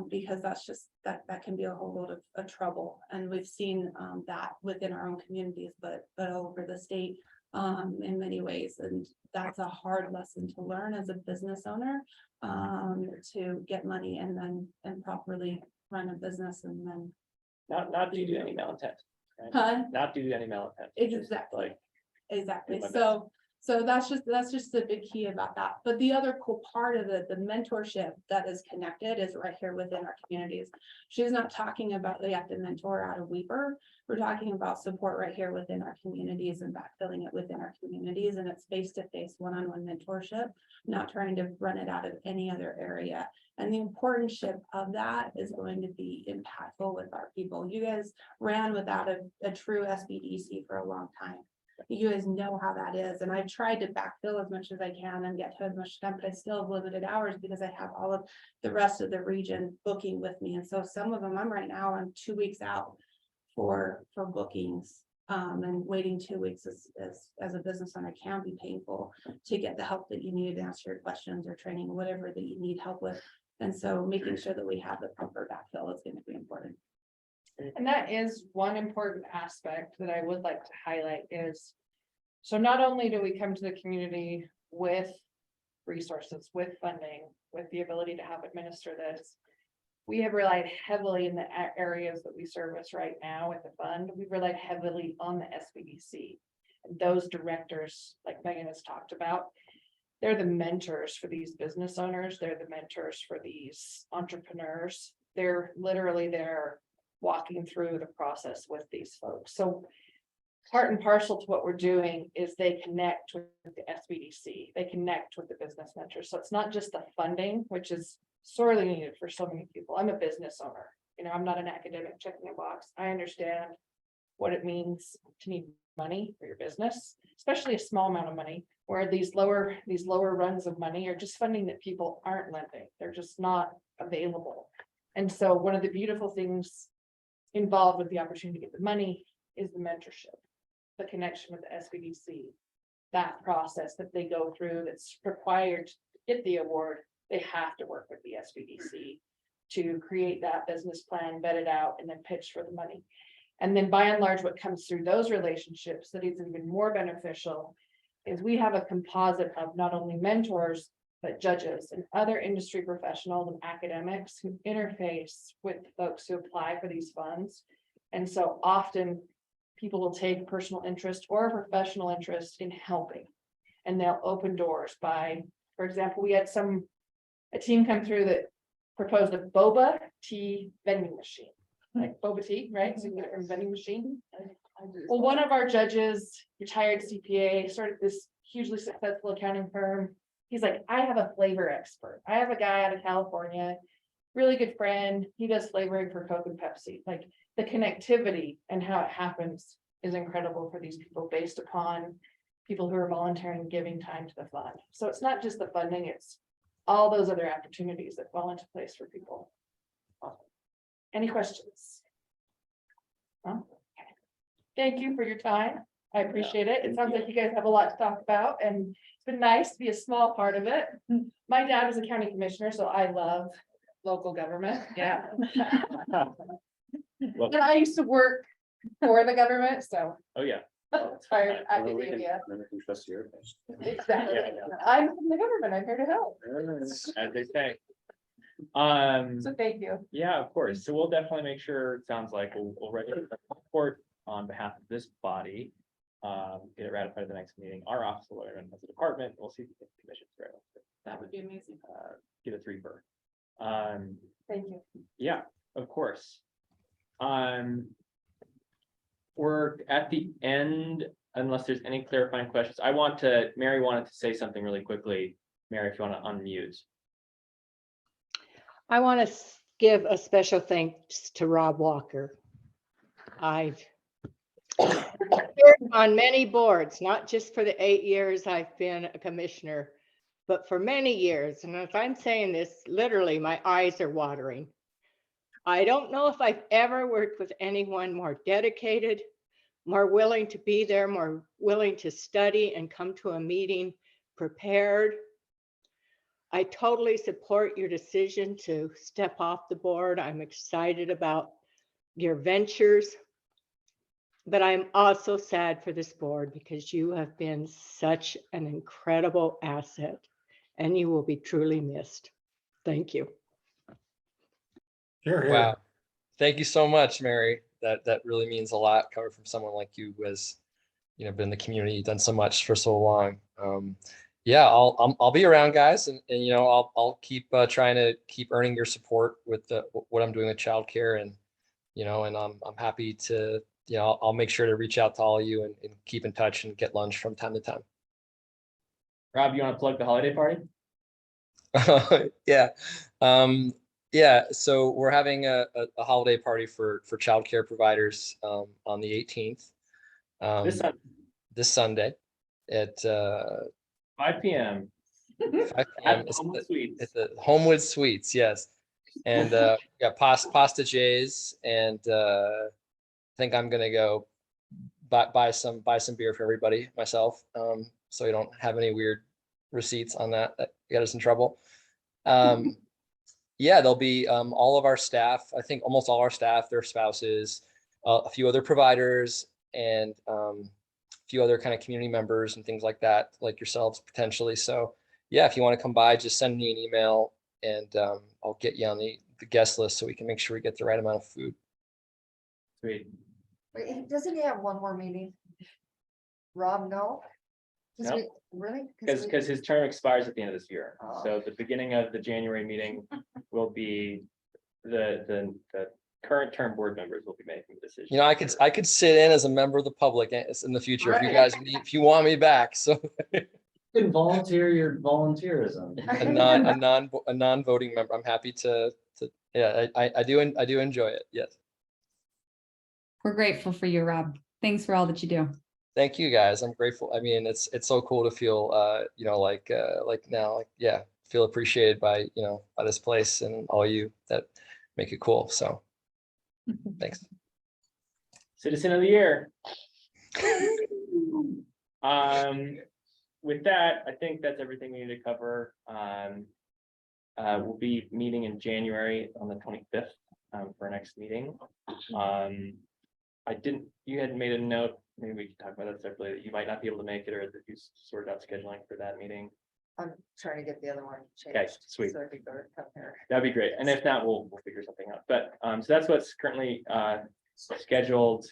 O: because that's just, that can be a whole load of trouble. And we've seen that within our own communities, but all over the state in many ways. And that's a hard lesson to learn as a business owner, to get money and properly run a business and then.
A: Not due to any malintent. Right?
O: Huh?
A: Not due to any malintent.
O: Exactly.
A: Like,
O: Exactly.
A: do my
O: So that's just the big key about that. But the other cool part of it, the mentorship that is connected is right here within our communities. She's not talking about they have to mentor out of Weeper. We're talking about support right here within our communities and backfilling it within our communities. And it's face-to-face, one-on-one mentorship, not trying to run it out of any other area. And the importance of that is going to be impactful with our people. You guys ran without a true SBDC for a long time. You guys know how that is. And I've tried to backfill as much as I can and get to as much time, but I still have limited hours because I have all of the rest of the region booking with me. And so some of them, I'm 2 weeks out for bookings. And waiting 2 weeks as a business owner can be painful to get the help that you need to answer your questions or training, whatever that you need help with. And so making sure that we have the proper backfill is going to be important.
H: And that is one important aspect that I would like to highlight is, so not only do we come to the community with resources, with funding, with the ability to help administer this, we have relied heavily in the areas that we service right now with the fund. We've relied heavily on the SBDC. And those directors, like Megan has talked about, they're the mentors for these business owners. They're the mentors for these entrepreneurs. They're literally there walking through the process with these folks. So part and parcel to what we're doing is they connect with the SBDC, they connect with the business mentors. So it's not just the funding, which is sorely needed for so many people. I'm a business owner, I'm not an academic checking a box. I understand what it means to need money for your business, especially a small amount of money, where these lower runs of money are just funding that people aren't lending. They're just not available. And so one of the beautiful things involved with the opportunity to get the money is the mentorship, the connection with the SBDC, that process that they go through that's required to get the award. They have to work with the SBDC to create that business plan, vet it out, and then pitch for the money. And then by and large, what comes through those relationships that is even more beneficial is we have a composite of not only mentors, but judges and other industry professionals and academics who interface with folks who apply for these funds. And so often people will take personal interest or a professional interest in helping, and they'll open doors by, for example, we had a team come through that proposed a boba tea vending machine, like boba tea, right? So you can get it from a vending machine. Well, one of our judges, retired CPA, started this hugely successful accounting firm. He's like, I have a flavor expert. I have a guy out of California, really good friend. He does flavoring for Coke and Pepsi. Like the connectivity and how it happens is incredible for these people based upon people who are volunteering and giving time to the fund. So it's not just the funding, it's all those other opportunities that fall into place for people. Any questions? No? Okay. Thank you for your time. I appreciate it. It sounds like you guys have a lot to talk about, and it's been nice to be a small part of it. My dad was a county commissioner, so I love local government. Yeah.
A: Well,
H: And I used to work for the government, so
A: oh yeah.
H: tired
M: Well, we can-
H: academia.
M: then we can trust you.
H: Exactly.
A: Yeah.
H: I'm from the government. I'm here to help.
A: As they say.
H: So thank you.
A: Yeah, of course. So we'll definitely make sure, it sounds like we'll write a report on behalf of this body. Get it ratified at the next meeting. Our office will learn as a department. We'll see if the commission's right.
H: That would be amazing.
A: Get a 3-per.
H: Thank you.
A: Yeah, of course. We're at the end, unless there's any clarifying questions. Mary wanted to say something really quickly. Mary, if you want to unmute.
D: I want to give a special thanks to Rob Walker. I've served on many boards, not just for the 8 years I've been a commissioner, but for many years, and as I'm saying this, literally, my eyes are watering. I don't know if I've ever worked with anyone more dedicated, more willing to be there, more willing to study and come to a meeting prepared. I totally support your decision to step off the board. I'm excited about your ventures. But I'm also sad for this board because you have been such an incredible asset and you will be truly missed. Thank you.
B: Here, here.
E: Wow. Thank you so much, Mary. That really means a lot coming from someone like you who has, been in the community, done so much for so long. Yeah, I'll be around, guys, and I'll keep trying to keep earning your support with what I'm doing with childcare, and and I'm happy to, I'll make sure to reach out to all of you and keep in touch and get lunch from time to time.
A: Rob, you want to plug the holiday party?
E: Yeah. Yeah, so we're having a holiday party for childcare providers on the 18th. This Sunday at
A: 5 p.m.
E: 5 p.m.
A: At
E: It's
A: Homewood Suites.
E: at the Homewood Suites, yes. And got pasta J's, and I think I'm gonna go buy some beer for everybody myself, so we don't have any weird receipts on that get us in trouble. Yeah, there'll be all of our staff, I think almost all our staff, their spouses, a few other providers, and a few other kind of community members and things like that, like yourselves potentially. So yeah, if you want to come by, just send me an email, and I'll get you on the guest list so we can make sure we get the right amount of food.
A: Sweet.
P: Wait, doesn't he have one more meeting? Rob, no? Does
A: No.
P: he- Really?
A: Because his term expires at the end of this year.
P: Oh.
A: So the beginning of the January meeting will be the current term board members will be making the decision.
E: I could sit in as a member of the public in the future if you
P: Right.
E: guys if you want me back. So
M: You can volunteer your volunteerism.
E: a non-voting member. I'm happy to yeah, I do enjoy it. Yes.
Q: We're grateful for you, Rob. Thanks for all that you do.
E: Thank you, guys. I'm grateful. I mean, it's so cool to feel feel appreciated by by this place and all you that make it cool. So thanks.
A: Citizen of the Year. With that, I think that's everything we need to cover. We'll be meeting in January on the 25th for our next meeting. You had made a note, maybe we can talk about that separately, that you might not be able to make it, or that you sorted out scheduling for that meeting.
P: I'm trying to get the other one changed.
A: Okay, sweet.
P: So I could go to come here.
A: That'd be great. And if not, we'll figure something out. But so that's what's currently scheduled.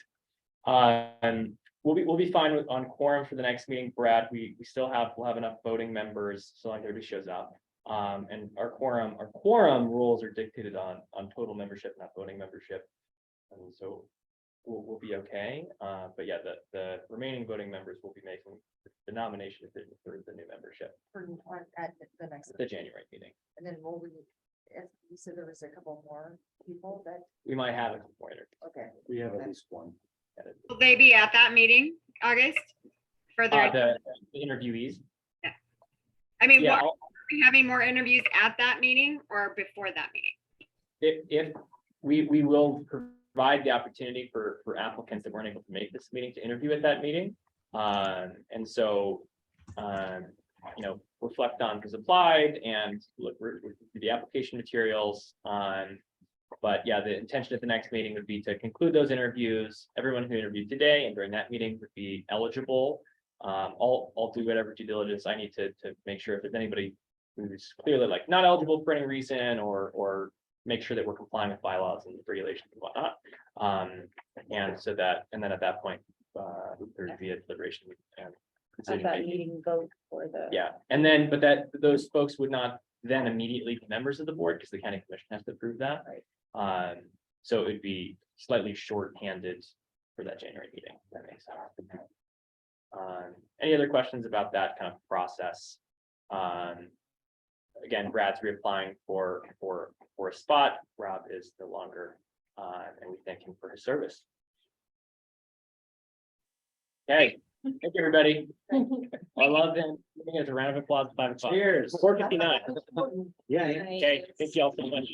A: We'll be fine on quorum for the next meeting, Brad. We'll have enough voting members so long as everybody shows up. And our quorum rules are dictated on total membership, not voting membership. And so we'll be okay. But yeah, the remaining voting members will be making the nomination decision for the new membership
P: At the next.
A: at the January meeting.
P: And then will we, if you said there was a couple more people that,
A: We might have a couple more interviews.
P: okay.
M: We have at least one.
C: Will they be at that meeting, August? Further,
A: The interviewees.
C: I mean,
A: Yeah,
C: are we having more interviews at that meeting or before that meeting?
A: if we will provide the opportunity for applicants that weren't able to make this meeting to interview at that meeting. And so, reflect on who's applied and look through the application materials. But yeah, the intention at the next meeting would be to conclude those interviews. Everyone who interviewed today and during that meeting would be eligible. I'll do whatever due diligence I need to make sure if there's anybody who's clearly like not eligible for any reason, or make sure that we're complying with bylaws and regulations and whatnot. And then at that point, there'd be a deliberation and
L: At
A: decision
L: that
A: making.
L: meeting, vote for the.
A: Yeah, and then, but those folks would not then immediately be members of the board because the county commission has to approve that.
L: Right.
A: So it'd be slightly short-handed for that January meeting. If that makes sense. Any other questions about that kind of process? Again, Brad's reapplying for a spot. Rob is no longer, and we thank him for his service. Okay, Thank you, everybody. I love him. Giving us a round of applause at 5 o'clock.
M: Cheers.
A: 4:59.
M: Yeah.
A: Okay, thank you all so much.